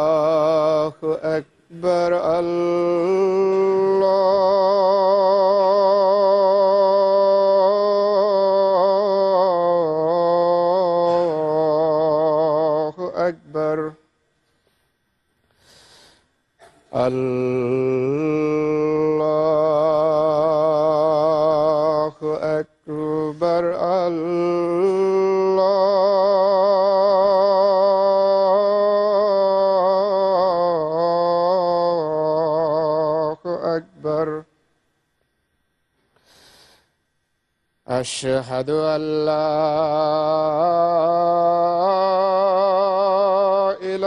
الله أكبر. الله أكبر. الله أكبر. الله أكبر. أشهد أن لا إله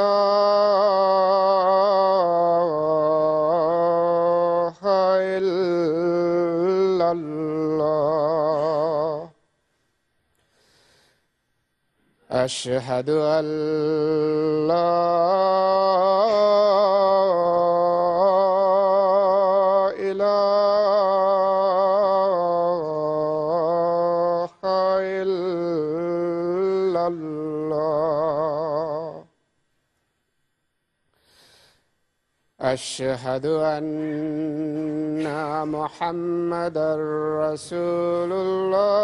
إلا الله. أشهد أن لا إله إلا الله. أشهد أن محمدًا رسول الله.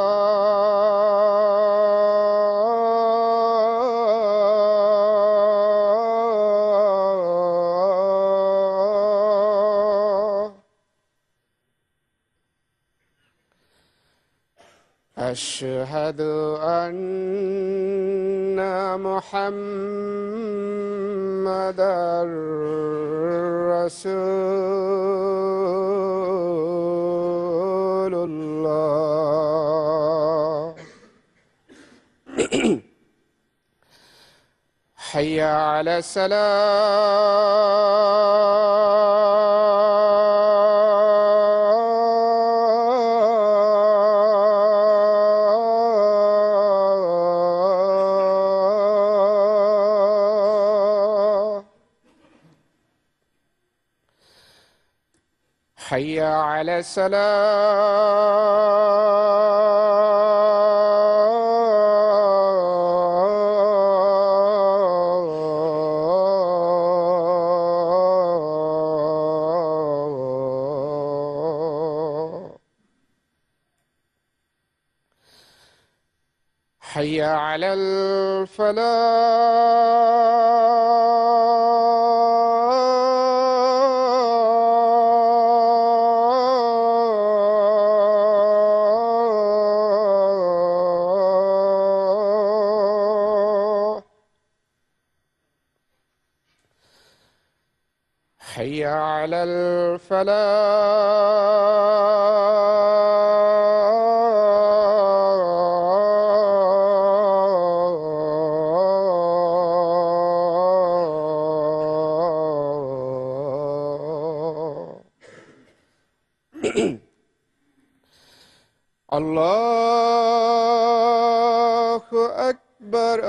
أشهد أن محمدًا رسول الله. حي على الصلاة. حي على الصلاة. حي على الفلاح. حي على الفلاح. الله أكبر.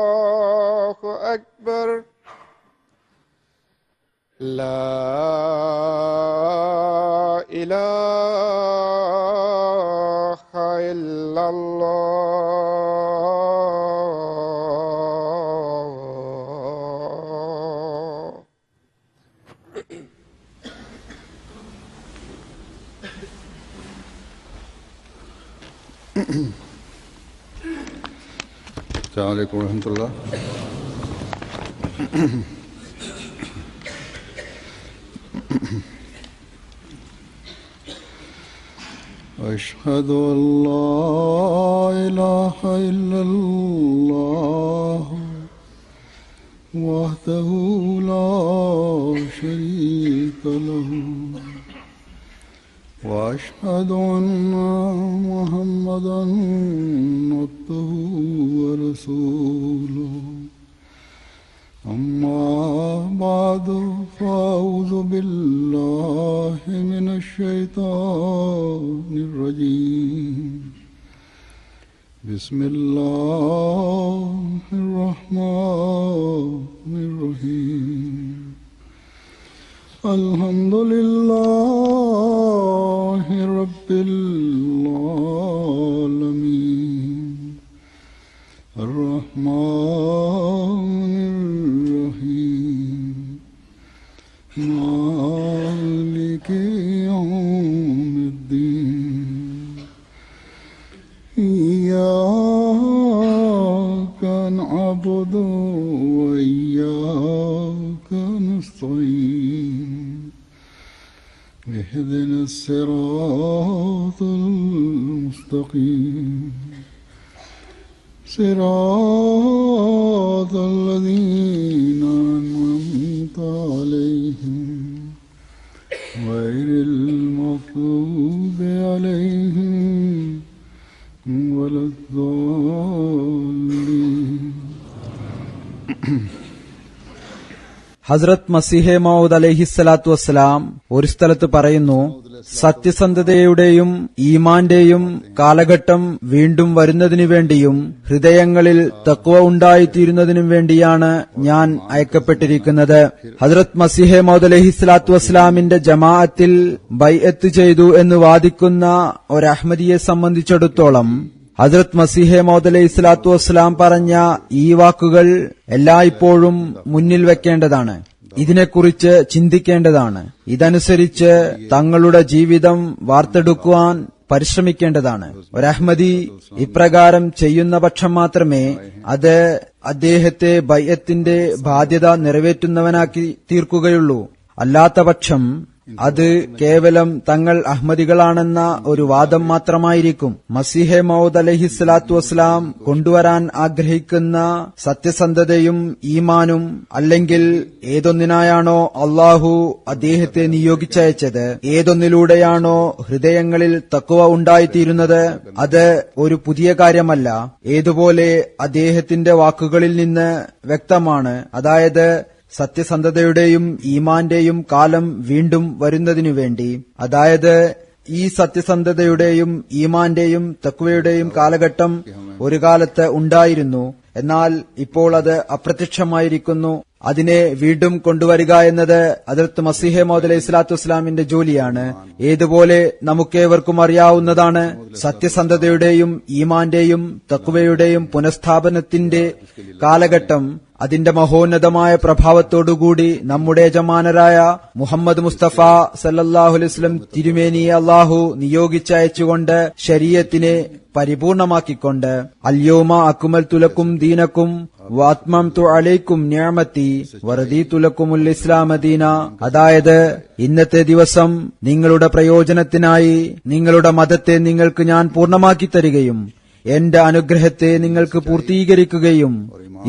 الله أكبر. لا إله إلا الله. السلام عليكم ورحمة الله. أشهد أن لا إله إلا الله وحده لا شريك له وأشهد أن محمدًا عبده ورسوله. أما بعد فأعوذ بالله من الشيطان الرجيم. بسم الله الرحمن الرحيم الحمد لله رب العالمين الرحمن الرحيم مالك يوم الدين إياك نعبد وإياك نستعين اهدنا الصراط المستقيم صراط الذين أنعمت عليهم غير المغضوب عليهم ولا الضالين. ഹസ്രത്ത് മസീഹെ മൗദ് അലൈഹിസ്സലാത്തു വസ്സലാം ഒരു സ്ഥലത്ത് പറയുന്നു, സത്യസന്ധതയുടെയും ഈമാന്റെയും കാലഘട്ടം വീണ്ടും വരുന്നതിനു വേണ്ടിയും ഹൃദയങ്ങളിൽ തഖ്വ ഉണ്ടായിത്തീരുന്നതിനും വേണ്ടിയാണ് ഞാൻ അയക്കപ്പെട്ടിരിക്കുന്നത്. ഹസ്രത്ത് മസീഹെ മൗദ് അലൈഹിസ്സലാത്തു വസ്സലാമിന്റെ ജമാഅത്തിൽ ബൈഅത്ത് ചെയ്തു എന്ന് വാദിക്കുന്ന ഒരു അഹ്മദിയെ സംബന്ധിച്ചിടത്തോളം ഹസ്രത്ത് മസീഹെ മൗദ് അലൈഹി സ്വലാത്തു വസ്സലാം പറഞ്ഞ ഈ വാക്കുകൾ എല്ലായ്പ്പോഴും മുന്നിൽ വെക്കേണ്ടതാണ്. ഇതിനെക്കുറിച്ച് ചിന്തിക്കേണ്ടതാണ്. ഇതനുസരിച്ച് തങ്ങളുടെ ജീവിതം വാർത്തെടുക്കുവാൻ പരിശ്രമിക്കേണ്ടതാണ്. ഒരഹ്മദി ഇപ്രകാരം ചെയ്യുന്ന പക്ഷം മാത്രമേ അത് അദ്ദേഹത്തെ ബൈഅത്തിന്റെ ബാധ്യത നിറവേറ്റുന്നവനാക്കി തീർക്കുകയുള്ളൂ. അല്ലാത്ത പക്ഷം അത് കേവലം തങ്ങൾ അഹ്മദികളാണെന്ന ഒരു വാദം മാത്രമായിരിക്കും. മസീഹെ മൗദ് അലൈഹിസ്സലാത്തു വസ്സലാം കൊണ്ടുവരാൻ ആഗ്രഹിക്കുന്ന സത്യസന്ധതയും ഈമാനും അല്ലെങ്കിൽ ഏതൊന്നിനായാണോ അള്ളാഹു അദ്ദേഹത്തെ നിയോഗിച്ചയച്ചത്, ഏതൊന്നിലൂടെയാണോ ഹൃദയങ്ങളിൽ തഖ്വ ഉണ്ടായിത്തീരുന്നത്, അത് ഒരു പുതിയ കാര്യമല്ല. ഏതുപോലെ അദ്ദേഹത്തിന്റെ വാക്കുകളിൽ നിന്ന് വ്യക്തമാണ്. അതായത് സത്യസന്ധതയുടെയും ഈമാന്റെയും കാലം വീണ്ടും വരുന്നതിനു വേണ്ടി, അതായത് ഈ സത്യസന്ധതയുടെയും ഈമാന്റെയും തഖ്വയുടെയും കാലഘട്ടം ഒരു കാലത്ത് ഉണ്ടായിരുന്നു. എന്നാൽ ഇപ്പോൾ അത് അപ്രത്യക്ഷമായിരിക്കുന്നു. അതിനെ വീണ്ടും കൊണ്ടുവരിക എന്നത് ഹദ്റത്ത് മസീഹെ മൗദ് അലൈഹി സ്വലാത്തു വസ്സലാമിന്റെ ജോലിയാണ്. ഏതുപോലെ നമുക്കേവർക്കും അറിയാവുന്നതാണ്, സത്യസന്ധതയുടെയും ഈമാന്റെയും തഖ്വയുടെയും പുനഃസ്ഥാപനത്തിന്റെ കാലഘട്ടം അതിന്റെ മഹോന്നതമായ പ്രഭാവത്തോടുകൂടി നമ്മുടെ യജമാനരായ മുഹമ്മദ് മുസ്തഫ സല്ലല്ലാഹു അലൈഹി വസല്ലം തിരുമേനിയെ അല്ലാഹു നിയോഗിച്ചയച്ചുകൊണ്ട് ശരീഅത്തിനെ പരിപൂർണമാക്കിക്കൊണ്ട് അൽയൗമ അക്മൽതു ലക്കും ദീനക്കും വഅത്മംതു അലൈക്കും നിഅമതി വറദീതു ലക്കുമുൽ ഇസ്ലാമ ദീന, അതായത് ഇന്നത്തെ ദിവസം നിങ്ങളുടെ പ്രയോജനത്തിനായി നിങ്ങളുടെ മതത്തെ നിങ്ങൾക്ക് ഞാൻ പൂർണ്ണമാക്കി തരികയും എന്റെ അനുഗ്രഹത്തെ നിങ്ങൾക്ക് പൂർത്തീകരിക്കുകയും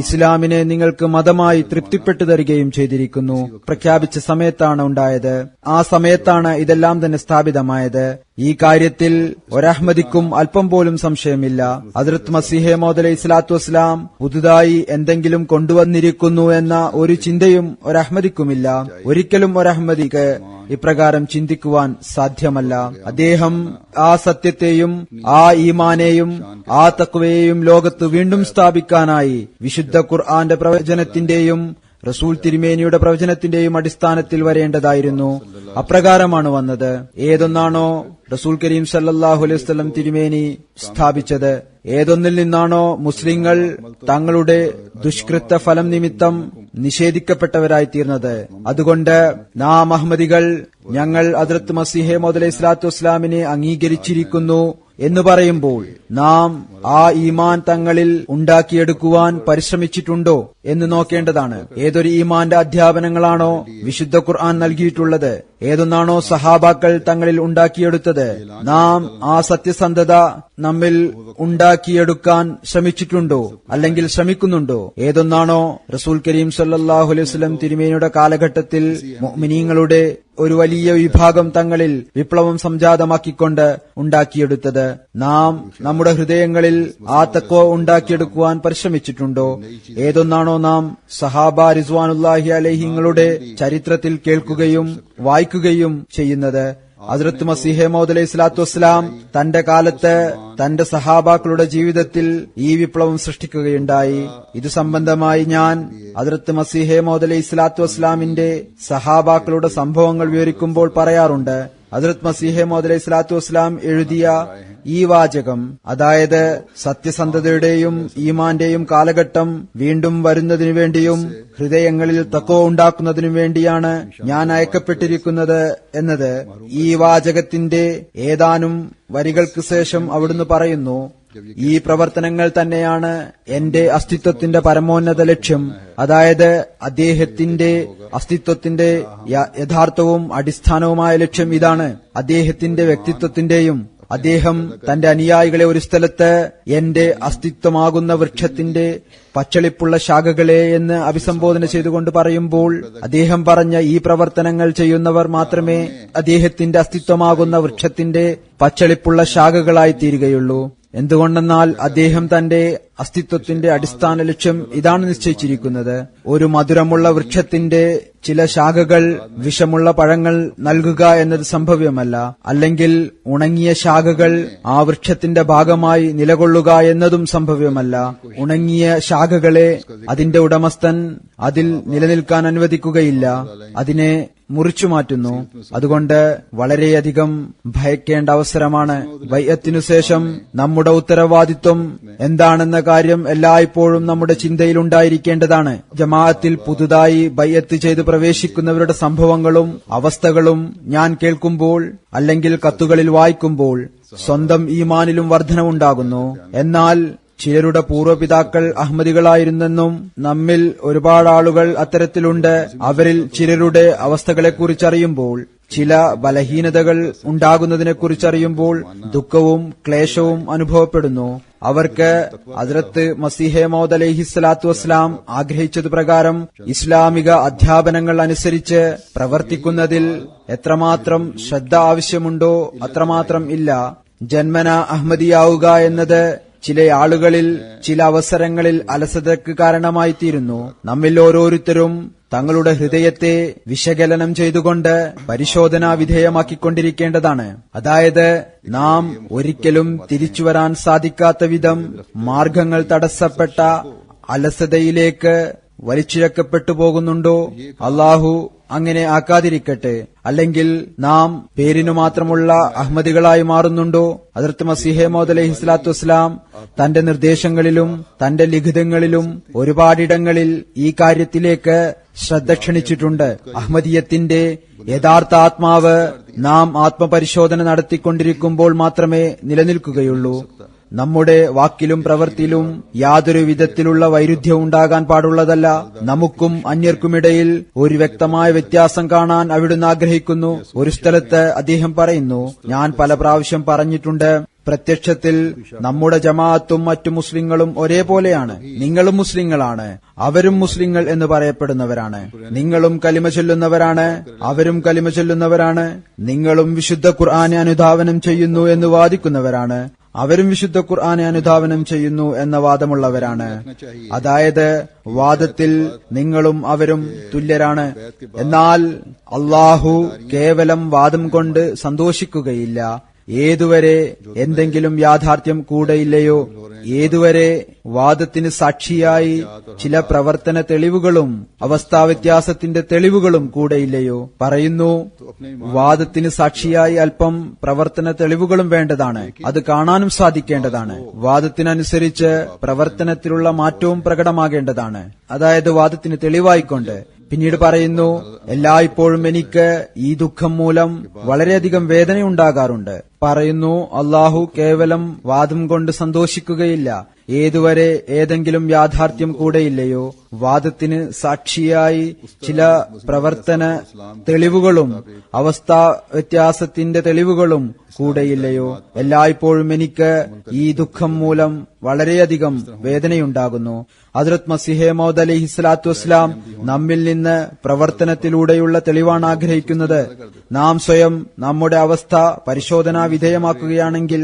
ഇസ്ലാമിനെ നിങ്ങൾക്ക് മതമായി തൃപ്തിപ്പെട്ടു തരികയും ചെയ്തിരിക്കുന്നു പ്രഖ്യാപിച്ച സമയത്താണ് ഉണ്ടായത്. ആ സമയത്താണ് ഇതെല്ലാം തന്നെ സ്ഥാപിതമായത്. ഈ കാര്യത്തിൽ ഒരഹ്മദിക്കും അല്പം പോലും സംശയമില്ല. ഹദ്റത്ത് മസീഹെ മൗദ് അലൈഹി സ്വലാത്തു വസ്സലാം പുതുതായി എന്തെങ്കിലും കൊണ്ടുവന്നിരിക്കുന്നു എന്ന ഒരു ചിന്തയും ഒരഹ്മദിക്കുമില്ല. ഒരിക്കലും ഒരഹ്മദിക്ക് ഇപ്രകാരം ചിന്തിക്കുവാൻ സാധ്യമല്ല. അദ്ദേഹം ആ സത്യത്തെയും ആ ഈമാനെയും ആ തഖ്വയെയും ലോകത്ത് വീണ്ടും സ്ഥാപിക്കാനായി വിശുദ്ധ ഖുർആന്റെ പ്രവചനത്തിന്റെയും റസൂൽ തിരുമേനിയുടെ പ്രവചനത്തിന്റെയും അടിസ്ഥാനത്തിൽ വരേണ്ടതായിരുന്നു. അപ്രകാരമാണ് വന്നത്. ഏതൊന്നാണോ റസൂൽ കരീം സല്ലല്ലാഹു അലൈഹി വസല്ലം തിരുമേനി സ്ഥാപിച്ചത്, ഏതൊന്നിൽ നിന്നാണോ മുസ്ലിങ്ങൾ തങ്ങളുടെ ദുഷ്കൃത ഫലം നിമിത്തം നിഷേധിക്കപ്പെട്ടവരായി തീർന്നത്, അതുകൊണ്ട് നാം അഹ്മദികൾ ഞങ്ങൾ ഹദ്റത്ത് മസീഹെ മൗദ് അലൈഹി സ്വലാത്തു വസ്സലാമിനെ അംഗീകരിച്ചിരിക്കുന്നു എന്ന് പറയുമ്പോൾ നാം ആ ഈമാൻ തങ്ങളിൽ ഉണ്ടാക്കിയെടുക്കുവാൻ പരിശ്രമിച്ചിട്ടുണ്ടോ എന്ന് നോക്കേണ്ടതാണ്. ഏതൊരു ഈമാന്റെ അധ്യാപനങ്ങളാണോ വിശുദ്ധ ഖുർആൻ നൽകിയിട്ടുള്ളത്, ഏതൊന്നാണോ സഹാബാക്കൾ തങ്ങളിൽ ഉണ്ടാക്കിയെടുത്തത്, നാം ആ സത്യസന്ധത നമ്മിൽ ഉണ്ടാക്കിയെടുക്കാൻ ശ്രമിച്ചിട്ടുണ്ടോ അല്ലെങ്കിൽ ശ്രമിക്കുന്നുണ്ടോ? ഏതൊന്നാണോ റസൂൽ കരീം സല്ലല്ലാഹു അലൈഹി വസല്ലം തിരുമേനിയുടെ കാലഘട്ടത്തിൽ മുഅ്മിനീങ്ങളുടെ ഒരു വലിയ വിഭാഗം തങ്ങളിൽ വിപ്ലവം സംജാതമാക്കിക്കൊണ്ട് ഉണ്ടാക്കിയെടുത്തത്, നാം നമ്മുടെ ഹൃദയങ്ങളിൽ ആ തഖ്വ ഉണ്ടാക്കിയെടുക്കുവാൻ പരിശ്രമിച്ചിട്ടുണ്ടോ? ഏതൊന്നാണോ നാം സഹാബ റിസ്വാനുല്ലാഹി അലൈഹിങ്ങളുടെ ചരിത്രത്തിൽ കേൾക്കുകയും വായിക്കുകയും ചെയ്യുന്നത്, ഹസ്രത്ത് മസീഹെ മൗദ് അലൈഹി സ്വലാത്തു വസ്സലാം തന്റെ കാലത്ത് തന്റെ സഹാബാക്കളുടെ ജീവിതത്തിൽ ഈ വിപ്ലവം സൃഷ്ടിക്കുകയുണ്ടായി. ഇതു സംബന്ധമായി ഞാൻ ഹസ്രത്ത് മസീഹെ മൗദ് അലൈഹി സ്വലാത്തു വസ്സലാമിന്റെ സഹാബാക്കളുടെ സംഭവങ്ങൾ വിവരിക്കുമ്പോൾ പറയാറുണ്ട്. ഹസ്രത്ത് മസീഹെ മൗദ് അലൈഹി സ്വലാത്തു വസ്സലാം എഴുതിയ ഈ വാചകം, അതായത് സത്യസന്ധതയുടെയും ഈമാന്റെയും കാലഘട്ടം വീണ്ടും വരുന്നതിനു വേണ്ടിയും ഹൃദയങ്ങളിൽ തഖ്വ ഉണ്ടാക്കുന്നതിനു വേണ്ടിയാണ് ഞാൻ അയക്കപ്പെട്ടിരിക്കുന്നത് എന്നത്, ഈ വാചകത്തിന്റെ ഏതാനും വരികൾക്ക് ശേഷം അവിടുന്ന് പറയുന്നു, ഈ പ്രവർത്തനങ്ങൾ തന്നെയാണ് എന്റെ അസ്തിത്വത്തിന്റെ പരമോന്നത ലക്ഷ്യം. അതായത് അദ്ദേഹത്തിന്റെ അസ്തിത്വത്തിന്റെ യഥാർത്ഥവും അടിസ്ഥാനവുമായ ലക്ഷ്യം ഇതാണ്. അദ്ദേഹത്തിന്റെ വ്യക്തിത്വത്തിന്റെയും അദ്ദേഹം തന്റെ അനുയായികളെ ഒരു സ്ഥലത്ത് എന്റെ അസ്തിത്വമാകുന്ന വൃക്ഷത്തിന്റെ പച്ചളിപ്പുള്ള ശാഖകളെ എന്ന് അഭിസംബോധന ചെയ്തുകൊണ്ട് പറയുമ്പോൾ അദ്ദേഹം പറഞ്ഞ ഈ പ്രവർത്തനങ്ങൾ ചെയ്യുന്നവർ മാത്രമേ അദ്ദേഹത്തിന്റെ അസ്തിത്വമാകുന്ന വൃക്ഷത്തിന്റെ പച്ചളിപ്പുള്ള ശാഖകളായി തീരുകയുള്ളൂ. എന്തുകൊണ്ടെന്നാൽ അദ്ദേഹം തന്റെ അസ്തിത്വത്തിന്റെ അടിസ്ഥാന ലക്ഷ്യം ഇതാണ് നിശ്ചയിച്ചിരിക്കുന്നത്. ഒരു മധുരമുള്ള വൃക്ഷത്തിന്റെ ചില ശാഖകൾ വിഷമുള്ള പഴങ്ങൾ നൽകുക എന്നത് സംഭവ്യമല്ല. അല്ലെങ്കിൽ ഉണങ്ങിയ ശാഖകൾ ആ വൃക്ഷത്തിന്റെ ഭാഗമായി നിലകൊള്ളുക എന്നതും സംഭവ്യമല്ല. ഉണങ്ങിയ ശാഖകളെ അതിന്റെ ഉടമസ്ഥൻ അതിൽ നിലനിൽക്കാൻ അനുവദിക്കുകയില്ല, അതിനെ മുറിച്ചു മാറ്റുന്നു. അതുകൊണ്ട് വളരെയധികം ഭയക്കേണ്ട അവസരമാണ്. ബൈഅത്തിനു ശേഷം നമ്മുടെ ഉത്തരവാദിത്വം എന്താണെന്ന കാര്യം എല്ലായ്പ്പോഴും നമ്മുടെ ചിന്തയിലുണ്ടായിരിക്കേണ്ടതാണ്. ജമാഅത്തിൽ പുതുതായി ബൈഅത്ത് ചെയ്ത് പ്രവേശിക്കുന്നവരുടെ സംഭവങ്ങളും അവസ്ഥകളും ഞാൻ കേൾക്കുമ്പോൾ അല്ലെങ്കിൽ കത്തുകളിൽ വായിക്കുമ്പോൾ സ്വന്തം ഈമാനിലും വർധനവുണ്ടാകുന്നു. എന്നാൽ ചിലരുടെ പൂർവ്വപിതാക്കൾ അഹമ്മദികളായിരുന്നെന്നും നമ്മിൽ ഒരുപാട് ആളുകൾ അത്തരത്തിലുണ്ട്. അവരിൽ ചിലരുടെ അവസ്ഥകളെക്കുറിച്ചറിയുമ്പോൾ, ചില ബലഹീനതകൾ ഉണ്ടാകുന്നതിനെക്കുറിച്ചറിയുമ്പോൾ ദുഃഖവും ക്ലേശവും അനുഭവപ്പെടുന്നു. അവർക്ക് ഹസ്രത്ത് മസീഹെ മൗദ് അലൈഹിസ്സലാത്തു വസ്സലാം ആഗ്രഹിച്ചതു പ്രകാരം ഇസ്ലാമിക അധ്യാപനങ്ങൾ അനുസരിച്ച് പ്രവർത്തിക്കുന്നതിൽ എത്രമാത്രം ശ്രദ്ധ ആവശ്യമുണ്ടോ അത്രമാത്രം ഇല്ല. ജന്മന അഹമ്മദിയാവുക എന്നത് ചില ആളുകളിൽ ചില അവസരങ്ങളിൽ അലസതയ്ക്ക് കാരണമായിത്തീരുന്നു. നമ്മിൽ ഓരോരുത്തരും തങ്ങളുടെ ഹൃദയത്തെ വിശകലനം ചെയ്തുകൊണ്ട് പരിശോധനാ വിധേയമാക്കിക്കൊണ്ടിരിക്കേണ്ടതാണ്. അതായത് നാം ഒരിക്കലും തിരിച്ചുവരാൻ സാധിക്കാത്ത വിധം മാർഗങ്ങൾ തടസ്സപ്പെട്ട അലസതയിലേക്ക് വലിച്ചിഴക്കപ്പെട്ടു പോകുന്നുണ്ടോ? അള്ളാഹു അങ്ങനെ ആക്കാതിരിക്കട്ടെ. അല്ലെങ്കിൽ നാം പേരിനു മാത്രമുള്ള അഹമ്മദികളായി മാറുന്നുണ്ടോ? ഹദ്റത്ത് മസീഹെ മൗദ് അലൈഹി സ്വലാത്തു വസ്സലാം തന്റെ നിർദ്ദേശങ്ങളിലും തന്റെ ലിഖിതങ്ങളിലും ഒരുപാടിടങ്ങളിൽ ഈ കാര്യത്തിലേക്ക് ശ്രദ്ധ ക്ഷണിച്ചിട്ടുണ്ട്. അഹമ്മദിയത്തിന്റെ യഥാർത്ഥ ആത്മാവ് നാം ആത്മപരിശോധന നടത്തിക്കൊണ്ടിരിക്കുമ്പോൾ മാത്രമേ നിലനിൽക്കുകയുള്ളൂ. നമ്മുടെ വാക്കിലും പ്രവൃത്തിയിലും യാതൊരു വിധത്തിലുള്ള വൈരുദ്ധ്യം ഉണ്ടാകാൻ പാടുള്ളതല്ല. നമുക്കും അന്യർക്കുമിടയിൽ ഒരു വ്യക്തമായ വ്യത്യാസം കാണാൻ അവിടുന്ന് ആഗ്രഹിക്കുന്നു. ഒരു സ്ഥലത്ത് അദ്ദേഹം പറയുന്നു, ഞാൻ പല പ്രാവശ്യം പറഞ്ഞിട്ടുണ്ട്, പ്രത്യക്ഷത്തിൽ നമ്മുടെ ജമാഅത്തും മറ്റു മുസ്ലിങ്ങളും ഒരേപോലെയാണ്. നിങ്ങളും മുസ്ലിങ്ങളാണ്, അവരും മുസ്ലിങ്ങൾ എന്ന് പറയപ്പെടുന്നവരാണ്. നിങ്ങളും കലിമ ചൊല്ലുന്നവരാണ്, അവരും കലിമ ചൊല്ലുന്നവരാണ്. നിങ്ങളും വിശുദ്ധ ഖുർആനെ അനുധാവനം ചെയ്യുന്നു എന്ന് വാദിക്കുന്നവരാണ്, അവരും വിശുദ്ധ ഖുർആനെ അനുധാവനം ചെയ്യുന്നു എന്ന വാദമുള്ളവരാണ്. അതായത് വാദത്തിൽ നിങ്ങളും അവരും തുല്യരാണ്. എന്നാൽ അള്ളാഹു കേവലം വാദം കൊണ്ട് സന്തോഷിക്കുകയില്ല. ഏതുവരെ എന്തെങ്കിലും യാഥാർത്ഥ്യം കൂടെയില്ലയോ, ഏതുവരെ വാദത്തിന് സാക്ഷിയായി ചില പ്രവർത്തന തെളിവുകളും അവസ്ഥാവ്യത്യാസത്തിന്റെ തെളിവുകളും കൂടെയില്ലയോ. പറയുന്നു, വാദത്തിന് സാക്ഷിയായി അല്പം പ്രവർത്തന തെളിവുകളും വേണ്ടതാണ്, അത് കാണാനും സാധിക്കേണ്ടതാണ്. വാദത്തിനനുസരിച്ച് പ്രവർത്തനത്തിലുള്ള മാറ്റവും പ്രകടമാകേണ്ടതാണ്. അതായത് വാദത്തിന് തെളിവായിക്കൊണ്ട്. പിന്നീട് പറയുന്നു, എല്ലായ്പ്പോഴും എനിക്ക് ഈ ദുഃഖം മൂലം വളരെയധികം വേദനയുണ്ടാകാറുണ്ട്. പറയുന്നു, അള്ളാഹു കേവലം വാദം കൊണ്ട് സന്തോഷിക്കുകയില്ല. ഏതുവരെ ഏതെങ്കിലും യാഥാർത്ഥ്യം കൂടെയില്ലയോ, വാദത്തിന് സാക്ഷിയായി ചില പ്രവർത്തന തെളിവുകളും അവസ്ഥാ വ്യത്യാസത്തിന്റെ തെളിവുകളും കൂടെയില്ലയോ, എല്ലായ്പ്പോഴും എനിക്ക് ഈ ദുഃഖം മൂലം വളരെയധികം വേദനയുണ്ടാകുന്നു. ഹദ്റത്ത് മസീഹെ മൗദ് അലൈഹി സ്വലാത്തു വസ്സലാം നമ്മിൽ നിന്ന് പ്രവർത്തനത്തിലൂടെയുള്ള തെളിവാണ് ആഗ്രഹിക്കുന്നത്. നാം സ്വയം നമ്മുടെ അവസ്ഥ പരിശോധനാ വിധേയമാക്കുകയാണെങ്കിൽ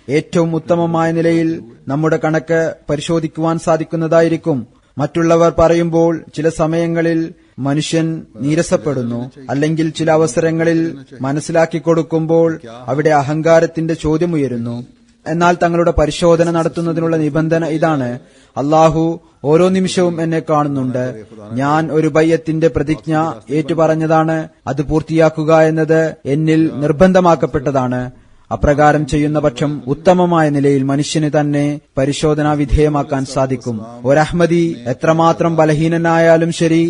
ഏറ്റവും ഉത്തമമായ നിലയിൽ നമ്മുടെ കണക്ക് പരിശോധിക്കുവാൻ സാധിക്കുന്നതായിരിക്കും. മറ്റുള്ളവർ പറയുമ്പോൾ ചില സമയങ്ങളിൽ മനുഷ്യൻ നീരസപ്പെടുന്നു. അല്ലെങ്കിൽ ചില അവസരങ്ങളിൽ മനസ്സിലാക്കി കൊടുക്കുമ്പോൾ അവിടെ അഹങ്കാരത്തിന്റെ ചോദ്യമുയരുന്നു. എന്നാൽ തങ്ങളുടെ പരിശോധന നടത്തുന്നതിനുള്ള നിബന്ധന ഇതാണ്: അള്ളാഹു ഓരോ നിമിഷവും എന്നെ കാണുന്നുണ്ട്. ഞാൻ ഒരു ബയ്യത്തിന്റെ പ്രതിജ്ഞ ഏറ്റുപറഞ്ഞതാണ്. അത് പൂർത്തിയാക്കുക എന്നത് എന്നിൽ നിർബന്ധമാക്കപ്പെട്ടതാണ്. അപ്രകാരം ചെയ്യുന്ന പക്ഷം ഉത്തമമായ നിലയിൽ മനുഷ്യന് തന്നെ പരിശോധനാ വിധേയമാക്കാൻ സാധിക്കും. ഒരഹ്മദി എത്രമാത്രം ബലഹീനനായാലും ശരി,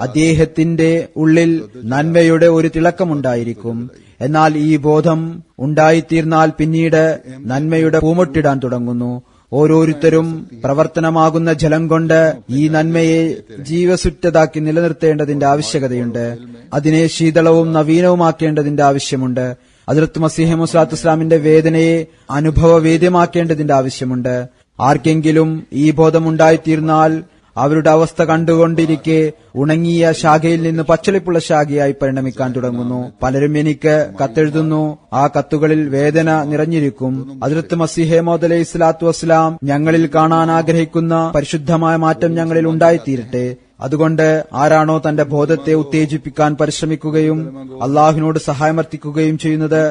അദ്ദേഹത്തിന്റെ ഉള്ളിൽ നന്മയുടെ ഒരു തിളക്കമുണ്ടായിരിക്കും. എന്നാൽ ഈ ബോധം ഉണ്ടായിത്തീർന്നാൽ പിന്നീട് നന്മയുടെ പൂമൊട്ടിടാൻ തുടങ്ങുന്നു. ഓരോരുത്തരും പ്രവർത്തനമാകുന്ന ജലം കൊണ്ട് ഈ നന്മയെ ജീവസുറ്റതാക്കി നിലനിർത്തേണ്ടതിന്റെ ആവശ്യകതയുണ്ട്. അതിനെ ശീതളവും നവീനവുമാക്കേണ്ടതിന്റെ ആവശ്യമുണ്ട്. ഹദ്റത്ത് മസീഹ് മൗഊദ് സ്വല്ലല്ലാഹു അലൈഹി വസല്ലമിന്റെ വേദനയെ അനുഭവവേദ്യമാക്കേണ്ടതിന്റെ ആവശ്യമുണ്ട്. ആർക്കെങ്കിലും ഈ ബോധമുണ്ടായിത്തീർന്നാൽ അവരുടെ അവസ്ഥ കണ്ടുകൊണ്ടിരിക്കെ ഉണങ്ങിയ ശാഖയിൽ നിന്ന് പച്ചളിപ്പുള്ള ശാഖയായി പരിണമിക്കാൻ തുടങ്ങുന്നു. പലരും എനിക്ക് കത്തെഴുതുന്നു. ആ കത്തുകളിൽ വേദന നിറഞ്ഞിരിക്കും. ഹദ്റത്ത് മസീഹ് മൗഊദ് അലൈഹി സ്വലാത്തു വസ്സലാം ഞങ്ങളിൽ കാണാൻ ആഗ്രഹിക്കുന്ന പരിശുദ്ധമായ മാറ്റം ഞങ്ങളിൽ ഉണ്ടായിത്തീരട്ടെ. അതുകൊണ്ട് ആരാണോ തന്റെ ബോധത്തെ ഉത്തേജിപ്പിക്കാൻ പരിശ്രമിക്കുകയും അള്ളാഹുവിനോട് സഹായമർത്ഥിക്കുകയും ചെയ്യുന്നത്,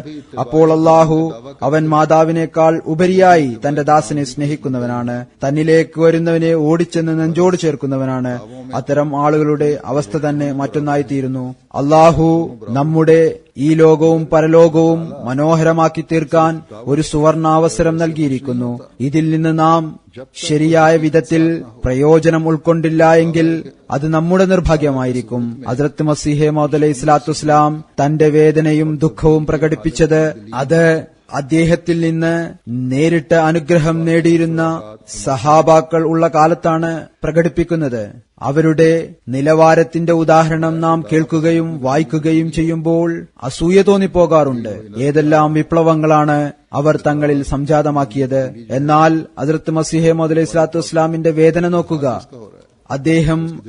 അപ്പോൾ അള്ളാഹു അവൻ മാതാവിനേക്കാൾ ഉപരിയായി തന്റെ ദാസനെ സ്നേഹിക്കുന്നവനാണ്. തന്നിലേക്ക് വരുന്നവനെ ഓടിച്ചെന്ന് നെഞ്ചോട് ചേർക്കുന്നവനാണ്. അത്തരം ആളുകളുടെ അവസ്ഥ തന്നെ മറ്റൊന്നായിത്തീരുന്നു. അള്ളാഹു നമ്മുടെ ഈ ലോകവും പരലോകവും മനോഹരമാക്കി തീർക്കാൻ ഒരു സുവർണാവസരം നൽകിയിരിക്കുന്നു. ഇതിൽ നിന്ന് നാം ശരിയായ വിധത്തിൽ പ്രയോജനം ഉൾക്കൊണ്ടില്ല എങ്കിൽ അത് നമ്മുടെ നിർഭാഗ്യമായിരിക്കും. ഹദ്റത്ത് മസീഹ് മൗഊദ് അലൈഹി സ്വലാത്തു വസ്സലാം തന്റെ വേദനയും ദുഃഖവും പ്രകടിപ്പിച്ചത് അത് അദ്ദേഹത്തിൽ നിന്ന് നേരിട്ട് അനുഗ്രഹം നേടിയിരുന്ന സഹാബാക്കൾ ഉള്ള കാലത്താണ് പ്രകടിപ്പിക്കുന്നത്. അവരുടെ നിലവാരത്തിന്റെ ഉദാഹരണം നാം കേൾക്കുകയും വായിക്കുകയും ചെയ്യുമ്പോൾ അസൂയ തോന്നിപ്പോകാറുണ്ട്. ഏതെല്ലാം വിപ്ലവങ്ങളാണ് അവർ തങ്ങളിൽ സംജാതമാക്കിയത്. എന്നാൽ ഹദ്റത്ത് മസീഹ് മൗഊദ് അലൈഹി സ്വലാത്തു വസ്സലാമിന്റെ വേദന നോക്കുക.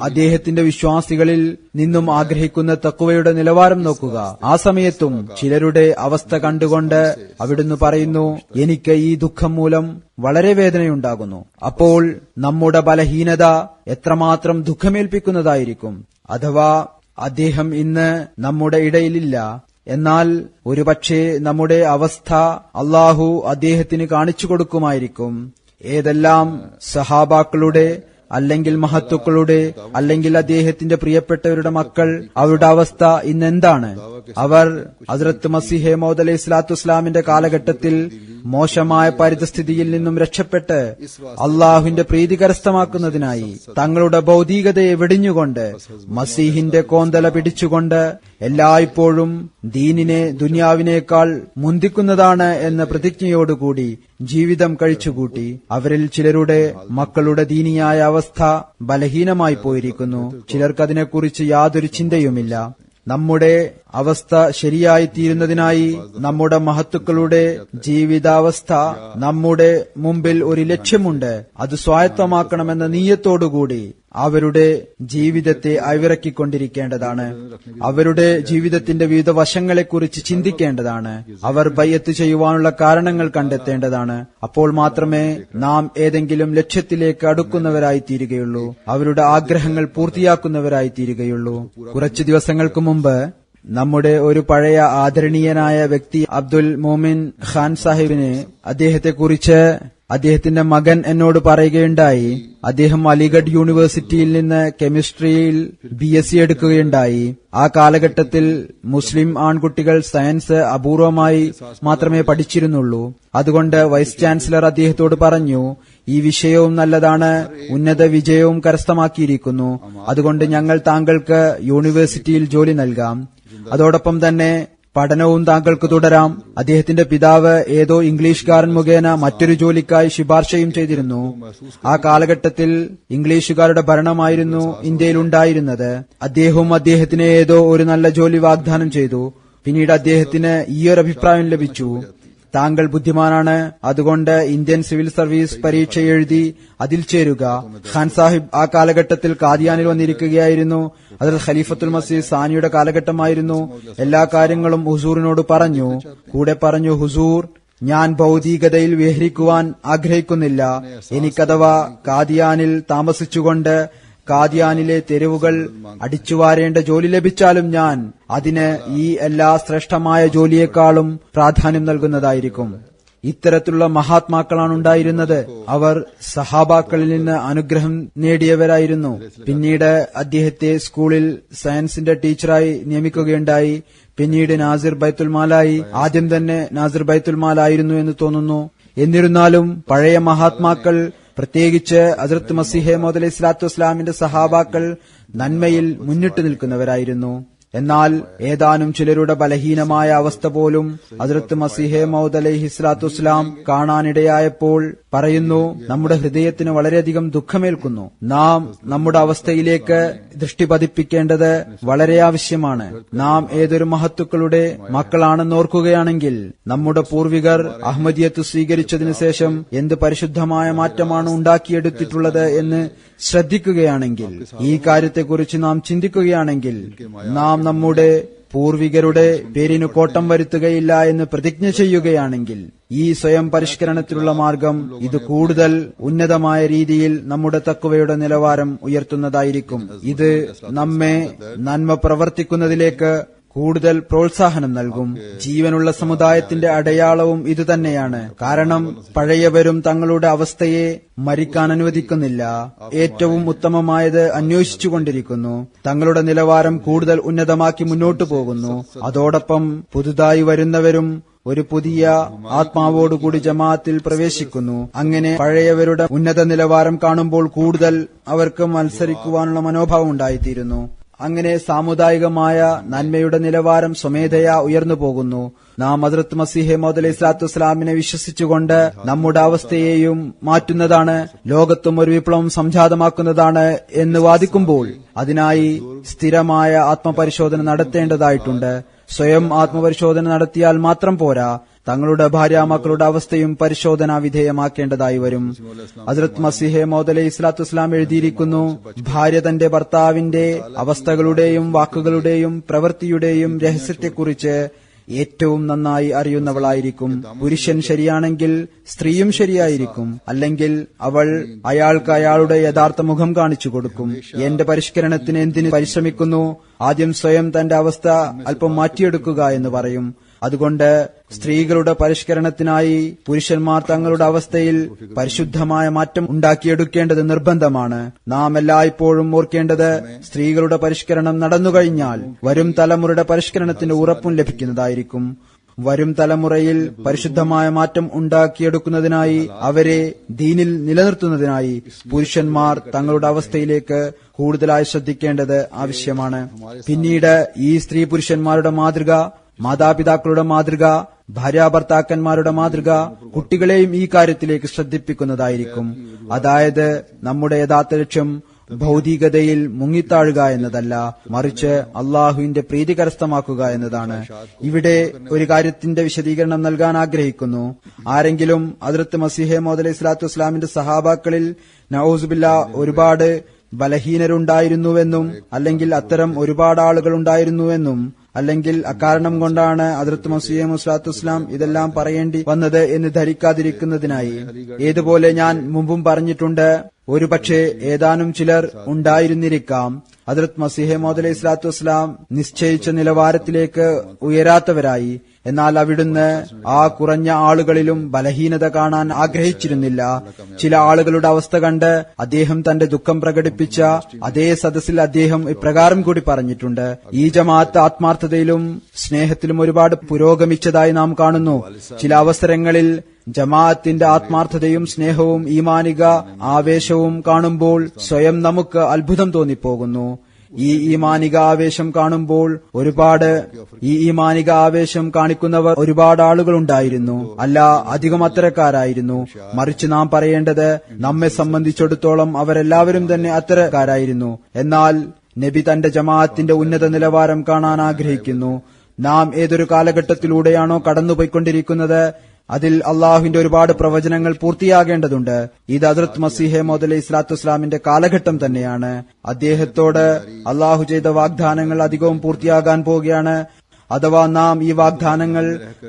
അദ്ദേഹത്തിന്റെ വിശ്വാസികളിൽ നിന്നും ആഗ്രഹിക്കുന്ന തഖ്വയുടെ നിലവാരം നോക്കുക. ആ സമയത്തും ചിലരുടെ അവസ്ഥ കണ്ടുകൊണ്ട് അവിടുന്ന് പറയുന്നു, എനിക്ക് ഈ ദുഃഖം മൂലം വളരെ വേദനയുണ്ടാകുന്നു. അപ്പോൾ നമ്മുടെ ബലഹീനത എത്രമാത്രം ദുഃഖമേൽപ്പിക്കുന്നതായിരിക്കും. അഥവാ അദ്ദേഹം ഇന്ന് നമ്മുടെ ഇടയിലില്ല. എന്നാൽ ഒരുപക്ഷെ നമ്മുടെ അവസ്ഥ അള്ളാഹു അദ്ദേഹത്തിന് കാണിച്ചു കൊടുക്കുമായിരിക്കും. ഏതെല്ലാം സഹാബാക്കളുടെ അല്ലെങ്കിൽ മഹത്തുക്കളുടെ അല്ലെങ്കിൽ അദ്ദേഹത്തിന്റെ പ്രിയപ്പെട്ടവരുടെ മക്കൾ അവരുടെ അവസ്ഥ ഇന്നെന്താണ്? അവർ ഹദ്റത്ത് മസീഹ് മൗഊദ് അലൈഹി സ്വലാത്തു വസ്സലാമിന്റെ കാലഘട്ടത്തിൽ മോശമായ പരിതസ്ഥിതിയിൽ നിന്നും രക്ഷപ്പെട്ട് അള്ളാഹുവിന്റെ പ്രീതി കരസ്ഥമാക്കുന്നതിനായി തങ്ങളുടെ ഭൗതികതയെ വെടിഞ്ഞുകൊണ്ട് മസീഹിന്റെ കോന്തല പിടിച്ചുകൊണ്ട് എല്ലായ്പ്പോഴും ദീനിനെ ദുനിയാവിനേക്കാൾ മുന്തിക്കുന്നതാണ് എന്ന പ്രതിജ്ഞയോടുകൂടി ജീവിതം കഴിച്ചുകൂട്ടി. അവരിൽ ചിലരുടെ മക്കളുടെ ദീനിയായ അവസ്ഥ ബലഹീനമായി പോയിരിക്കുന്നു. ചിലർക്കതിനെക്കുറിച്ച് യാതൊരു ചിന്തയുമില്ല. നമ്മുടെ അവസ്ഥ ശരിയായി തീരുന്നതിനായി നമ്മുടെ മഹത്തുക്കളുടെ ജീവിതാവസ്ഥ നമ്മുടെ മുമ്പിൽ ഒരു ലക്ഷ്യമുണ്ട്. അത് സ്വായത്തമാക്കണമെന്ന നീയത്തോടുകൂടി അവരുടെ ജീവിതത്തെ അയവിറക്കിക്കൊണ്ടിരിക്കേണ്ടതാണ്. അവരുടെ ജീവിതത്തിന്റെ വിവിധ വശങ്ങളെക്കുറിച്ച് ചിന്തിക്കേണ്ടതാണ്. അവർ ബയ്യത്ത് ചെയ്യുവാനുള്ള കാരണങ്ങൾ കണ്ടെത്തേണ്ടതാണ്. അപ്പോൾ മാത്രമേ നാം ഏതെങ്കിലും ലക്ഷ്യത്തിലേക്ക് അടുക്കുന്നവരായി തീരുകയുള്ളൂ. അവരുടെ ആഗ്രഹങ്ങൾ പൂർത്തിയാക്കുന്നവരായി തീരുകയുള്ളൂ. കുറച്ചു ദിവസങ്ങൾക്ക് മുമ്പ് നമ്മുടെ ഒരു പഴയ ആദരണീയനായ വ്യക്തി അബ്ദുൽ മോമിൻ ഖാൻ സാഹിബിന് അദ്ദേഹത്തെക്കുറിച്ച് അദ്ദേഹത്തിന്റെ മകൻ എന്നോട് പറയുകയുണ്ടായി. അദ്ദേഹം അലിഗഡ് യൂണിവേഴ്സിറ്റിയിൽ നിന്ന് കെമിസ്ട്രിയിൽ BSc എടുക്കുകയുണ്ടായി. ആ കാലഘട്ടത്തിൽ മുസ്ലിം ആൺകുട്ടികൾ സയൻസ് അപൂർവമായി മാത്രമേ പഠിച്ചിരുന്നുള്ളൂ. അതുകൊണ്ട് വൈസ് ചാൻസലർ അദ്ദേഹത്തോട് പറഞ്ഞു, ഈ വിഷയവും നല്ലതാണ്, ഉന്നത വിജയവും കരസ്ഥമാക്കിയിരിക്കുന്നു. അതുകൊണ്ട് ഞങ്ങൾ താങ്കൾക്ക് യൂണിവേഴ്സിറ്റിയിൽ ജോലി നൽകാം. അതോടൊപ്പം തന്നെ പഠനവും താങ്കൾക്ക് തുടരാം. അദ്ദേഹത്തിന്റെ പിതാവ് ഏതോ ഇംഗ്ലീഷുകാരൻ മുഖേന മറ്റൊരു ജോലിക്കായി ശുപാർശയും ചെയ്തിരുന്നു. ആ കാലഘട്ടത്തിൽ ഇംഗ്ലീഷുകാരുടെ ഭരണമായിരുന്നു ഇന്ത്യയിൽ ഉണ്ടായിരുന്നത്. അദ്ദേഹവും അദ്ദേഹത്തിന് ഏതോ ഒരു നല്ല ജോലി വാഗ്ദാനം ചെയ്തു. പിന്നീട് അദ്ദേഹത്തിന് ഈയൊരു അഭിപ്രായം ലഭിച്ചു, താങ്കൾ ബുദ്ധിമാനാണ്, അതുകൊണ്ട് ഇന്ത്യൻ സിവിൽ സർവീസ് പരീക്ഷ എഴുതി അതിൽ ചേരുക. ഖാൻ സാഹിബ് ആ കാലഘട്ടത്തിൽ കാദിയാനിൽ വന്നിരിക്കുകയായിരുന്നു. അതിൽ ഖലീഫത്തുൽ മസീഹ് സാനിയുടെ കാലഘട്ടമായിരുന്നു. എല്ലാ കാര്യങ്ങളും ഹുസൂറിനോട് പറഞ്ഞു. കൂടെ പറഞ്ഞു, ഹുസൂർ, ഞാൻ ഭൗതികതയിൽ വിഹരിക്കുവാൻ ആഗ്രഹിക്കുന്നില്ല. എനിക്കഥവാ കാദിയാനിൽ താമസിച്ചുകൊണ്ട് കാദിയാനിലെ തെരുവുകൾ അടിച്ചുവാരേണ്ട ജോലി ലഭിച്ചാലും ഞാൻ അതിന് ഈ എല്ലാ ശ്രേഷ്ഠമായ ജോലിയേക്കാളും പ്രാധാന്യം നൽകുന്നതായിരിക്കും. ഇത്തരത്തിലുള്ള മഹാത്മാക്കളാണ് ഉണ്ടായിരുന്നത്. അവർ സഹാബാക്കളിൽ നിന്ന് അനുഗ്രഹം നേടിയവരായിരുന്നു. പിന്നീട് അദ്ദേഹത്തെ സ്കൂളിൽ സയൻസിന്റെ ടീച്ചറായി നിയമിക്കുകയുണ്ടായി. പിന്നീട് നാസിർ ബൈത്തുൽ മാലായി. ആദ്യം തന്നെ നാസിർ ബൈത്തുൽ മാലായിരുന്നു എന്ന് തോന്നുന്നു. എന്നിരുന്നാലും പഴയ മഹാത്മാക്കൾ, പ്രത്യേകിച്ച് ഹസ്രത്ത് മസീഹ് മൗഊദ് അലൈഹി സ്വലാത്തു വസ്സലാമിന്റെ സഹാബാക്കൾ നന്മയിൽ മുന്നിട്ട് നിൽക്കുന്നവരായിരുന്നു. എന്നാൽ ഏതാനും ചിലരുടെ ബലഹീനമായ അവസ്ഥ പോലും ഹസ്രത്ത് മസീഹ് മൗഊദ് അലൈഹി സ്വലാത്തു വസ്സലാം കാണാനിടയായപ്പോൾ പറയുന്നു, നമ്മുടെ ഹൃദയത്തിന് വളരെയധികം ദുഃഖമേൽക്കുന്നു. നാം നമ്മുടെ അവസ്ഥയിലേക്ക് ദൃഷ്ടി പതിപ്പിക്കേണ്ടത് വളരെ ആവശ്യമാണ്. നാം ഏതൊരു മഹത്തുക്കളുടെ മക്കളാണെന്ന് ഓർക്കുകയാണെങ്കിൽ, നമ്മുടെ പൂർവികർ അഹ്മദിയത്ത് സ്വീകരിച്ചതിനു ശേഷം എന്ത് പരിശുദ്ധമായ മാറ്റമാണ് ഉണ്ടാക്കിയെടുത്തിട്ടുള്ളത് എന്ന് ശ്രദ്ധിക്കുകയാണെങ്കിൽ, ഈ കാര്യത്തെക്കുറിച്ച് നാം ചിന്തിക്കുകയാണെങ്കിൽ, നാം നമ്മുടെ പൂർവികരുടെ പേരിന് കോട്ടം വരുത്തുകയില്ല എന്ന് പ്രതിജ്ഞ ചെയ്യുകയാണെങ്കിൽ, ഈ സ്വയം പരിഷ്കരണത്തിലുള്ള മാർഗം ഇത് കൂടുതൽ ഉന്നതമായ രീതിയിൽ നമ്മുടെ തഖ്വയുടെ നിലവാരം ഉയർത്തുന്നതായിരിക്കും. ഇത് നമ്മെ നന്മ പ്രവർത്തിക്കുന്നതിലേക്ക് കൂടുതൽ പ്രോത്സാഹനം നൽകും. ജീവനുള്ള സമുദായത്തിന്റെ അടയാളവും ഇതുതന്നെയാണ്. കാരണം പഴയവരും തങ്ങളുടെ അവസ്ഥയെ മരിക്കാൻ അനുവദിക്കുന്നില്ല. ഏറ്റവും ഉത്തമമായത് അന്വേഷിച്ചുകൊണ്ടിരിക്കുന്നു. തങ്ങളുടെ നിലവാരം കൂടുതൽ ഉന്നതമാക്കി മുന്നോട്ടു പോകുന്നു. അതോടൊപ്പം പുതുതായി വരുന്നവരും ഒരു പുതിയ ആത്മാവോടുകൂടി ജമാഅത്തിൽ പ്രവേശിക്കുന്നു. അങ്ങനെ പഴയവരുടെ ഉന്നത നിലവാരം കാണുമ്പോൾ കൂടുതൽ അവർക്ക് മത്സരിക്കുവാനുള്ള മനോഭാവം ഉണ്ടായിത്തീരുന്നു. അങ്ങനെ സാമുദായികമായ നന്മയുടെ നിലവാരം സ്വമേധയാ ഉയർന്നു പോകുന്നു. നാം ഹദ്റത്ത് മസീഹ് മൗഊദ് അലൈഹി സ്വലാത്തു വസ്സലാമിനെ വിശ്വസിച്ചുകൊണ്ട് നമ്മുടെ അവസ്ഥയെയും മാറ്റുന്നതാണ്, ലോകത്തും ഒരു വിപ്ലവം സംജാതമാക്കുന്നതാണ് എന്ന് വാദിക്കുമ്പോൾ അതിനായി സ്ഥിരമായ ആത്മപരിശോധന നടത്തേണ്ടതായിട്ടുണ്ട്. സ്വയം ആത്മപരിശോധന നടത്തിയാൽ മാത്രം പോരാ, തങ്ങളുടെ ഭാര്യാമക്കളുടെ അവസ്ഥയും പരിശോധനാ വിധേയമാക്കേണ്ടതായി വരും. ഹദ്റത്ത് മസീഹ് മൗഊദ് അലൈഹി സ്വലാത്തു വസ്സലാം എഴുതിയിരിക്കുന്നു, ഭാര്യ തന്റെ ഭർത്താവിന്റെ അവസ്ഥകളുടെയും വാക്കുകളുടെയും പ്രവൃത്തിയുടെയും രഹസ്യത്തെക്കുറിച്ച് ഏറ്റവും നന്നായി അറിയുന്നവളായിരിക്കും. പുരുഷൻ ശരിയാണെങ്കിൽ സ്ത്രീയും ശരിയായിരിക്കും. അല്ലെങ്കിൽ അവൾ അയാൾക്ക് അയാളുടെ യഥാർത്ഥ മുഖം കാണിച്ചു കൊടുക്കും. എന്റെ പരിഷ്കരണത്തിന് എന്തിന് പരിശ്രമിക്കുന്നു? ആദ്യം സ്വയം തന്റെ അവസ്ഥ അല്പം മാറ്റിയെടുക്കുക എന്ന് പറയും. അതുകൊണ്ട് സ്ത്രീകളുടെ പരിഷ്കരണത്തിനായി പുരുഷന്മാർ തങ്ങളുടെ അവസ്ഥയിൽ പരിശുദ്ധമായ മാറ്റം ഉണ്ടാക്കിയെടുക്കേണ്ടത് നിർബന്ധമാണ്. നാം എല്ലായ്പ്പോഴും ഓർക്കേണ്ടത്, സ്ത്രീകളുടെ പരിഷ്കരണം നടന്നുകഴിഞ്ഞാൽ വരും തലമുറയുടെ പരിഷ്കരണത്തിന് ഉറപ്പും ലഭിക്കുന്നതായിരിക്കും. വരും തലമുറയിൽ പരിശുദ്ധമായ മാറ്റം ഉണ്ടാക്കിയെടുക്കുന്നതിനായി, അവരെ ദീനിൽ നിലനിർത്തുന്നതിനായി പുരുഷന്മാർ തങ്ങളുടെ അവസ്ഥയിലേക്ക് കൂടുതലായി ശ്രദ്ധിക്കേണ്ടത് ആവശ്യമാണ്. പിന്നീട് ഈ സ്ത്രീ പുരുഷന്മാരുടെ മാതൃക, മാതാപിതാക്കളുടെ മാതൃക, ഭാര്യാഭർത്താക്കന്മാരുടെ മാതൃക കുട്ടികളെയും ഈ കാര്യത്തിലേക്ക് ശ്രദ്ധിപ്പിക്കുന്നതായിരിക്കും. അതായത് നമ്മുടെ യഥാർത്ഥ ലക്ഷ്യം ഭൗതികതയിൽ മുങ്ങിത്താഴുക എന്നതല്ല, മറിച്ച് അള്ളാഹുവിന്റെ പ്രീതി കരസ്ഥമാക്കുക എന്നതാണ്. ഇവിടെ ഒരു കാര്യത്തിന്റെ വിശദീകരണം നൽകാൻ ആഗ്രഹിക്കുന്നു. ആരെങ്കിലും ഹദ്റത്ത് മസീഹ് മൗഊദ് അലൈഹി സ്വലാത്തു വസ്സലാമിന്റെ സഹാബാക്കളിൽ നഊസ് ബില്ലാ ഒരുപാട് ബലഹീനരുണ്ടായിരുന്നുവെന്നും, അല്ലെങ്കിൽ അത്തരം ഒരുപാട് ആളുകൾ ഉണ്ടായിരുന്നുവെന്നും, അല്ലെങ്കിൽ അക്കാരണം കൊണ്ടാണ് ഹദ്റത്ത് മസീഹ് മൗഊദ് സ്വലാത്തു വസ്സലാം ഇതെല്ലാം പറയേണ്ടി വന്നത് എന്ന് ധരിക്കാതിരിക്കുന്നതിനായി, ഏതുപോലെ ഞാൻ മുമ്പും പറഞ്ഞിട്ടുണ്ട്, ഒരുപക്ഷെ ഏതാനും ചിലർ ഉണ്ടായിരുന്നിരിക്കാം ഹദ്റത്ത് മസീഹ് മൗഊദ് അലൈഹി സ്വലാത്തു വസ്സലാം നിശ്ചയിച്ച നിലവാരത്തിലേക്ക് ഉയരാത്തവരായി. എന്നാൽ അവിടുന്ന് ആ കുറഞ്ഞ ആളുകളിലും ബലഹീനത കാണാൻ ആഗ്രഹിച്ചിരുന്നില്ല. ചില ആളുകളുടെ അവസ്ഥ കണ്ട് അദ്ദേഹം തന്റെ ദുഃഖം പ്രകടിപ്പിച്ച അതേ സദസ്സിൽ അദ്ദേഹം ഇപ്രകാരം കൂടി പറഞ്ഞിട്ടുണ്ട്, ഈ ജമാഅത്ത് ആത്മാർത്ഥതയിലും സ്നേഹത്തിലും ഒരുപാട് പുരോഗമിച്ചതായി നാം കാണുന്നു. ചില അവസരങ്ങളിൽ ജമാഅത്തിന്റെ ആത്മാർത്ഥതയും സ്നേഹവും ഈമാനിക ആവേശവും കാണുമ്പോൾ സ്വയം നമുക്ക് അത്ഭുതം തോന്നിപ്പോകുന്നു. ഈ ഈമാനിക ആവേശം കാണുമ്പോൾ ഈ ഈമാനിക ആവേശം കാണിക്കുന്നവർ ഒരുപാട് ആളുകൾ ഉണ്ടായിരുന്നു. അല്ല, അധികം അത്തരക്കാരായിരുന്നു. മറിച്ച് നാം പറയേണ്ടത്, നമ്മെ സംബന്ധിച്ചിടത്തോളം അവരെല്ലാവരും തന്നെ അത്തരക്കാരായിരുന്നു. എന്നാൽ നബി തന്റെ ജമാഅത്തിന്റെ ഉന്നത നിലവാരം കാണാൻ ആഗ്രഹിക്കുന്നു. നാം ഏതൊരു കാലഘട്ടത്തിലൂടെയാണോ കടന്നുപോയിക്കൊണ്ടിരിക്കുന്നത്, അതിൽ അള്ളാഹുവിന്റെ ഒരുപാട് പ്രവചനങ്ങൾ പൂർത്തിയാകേണ്ടതുണ്ട്. ഇത് ഹദ്റത്ത് മസീഹ് മൗഊദ് അലൈഹി സ്വലാത്തു വസ്സലാമിന്റെ കാലഘട്ടം തന്നെയാണ്. അദ്ദേഹത്തോട് അള്ളാഹു ചെയ്ത വാഗ്ദാനങ്ങൾ അധികവും പൂർത്തിയാകാൻ പോവുകയാണ്. അഥവാ നാം ഈ വാഗ്ദാനങ്ങൾ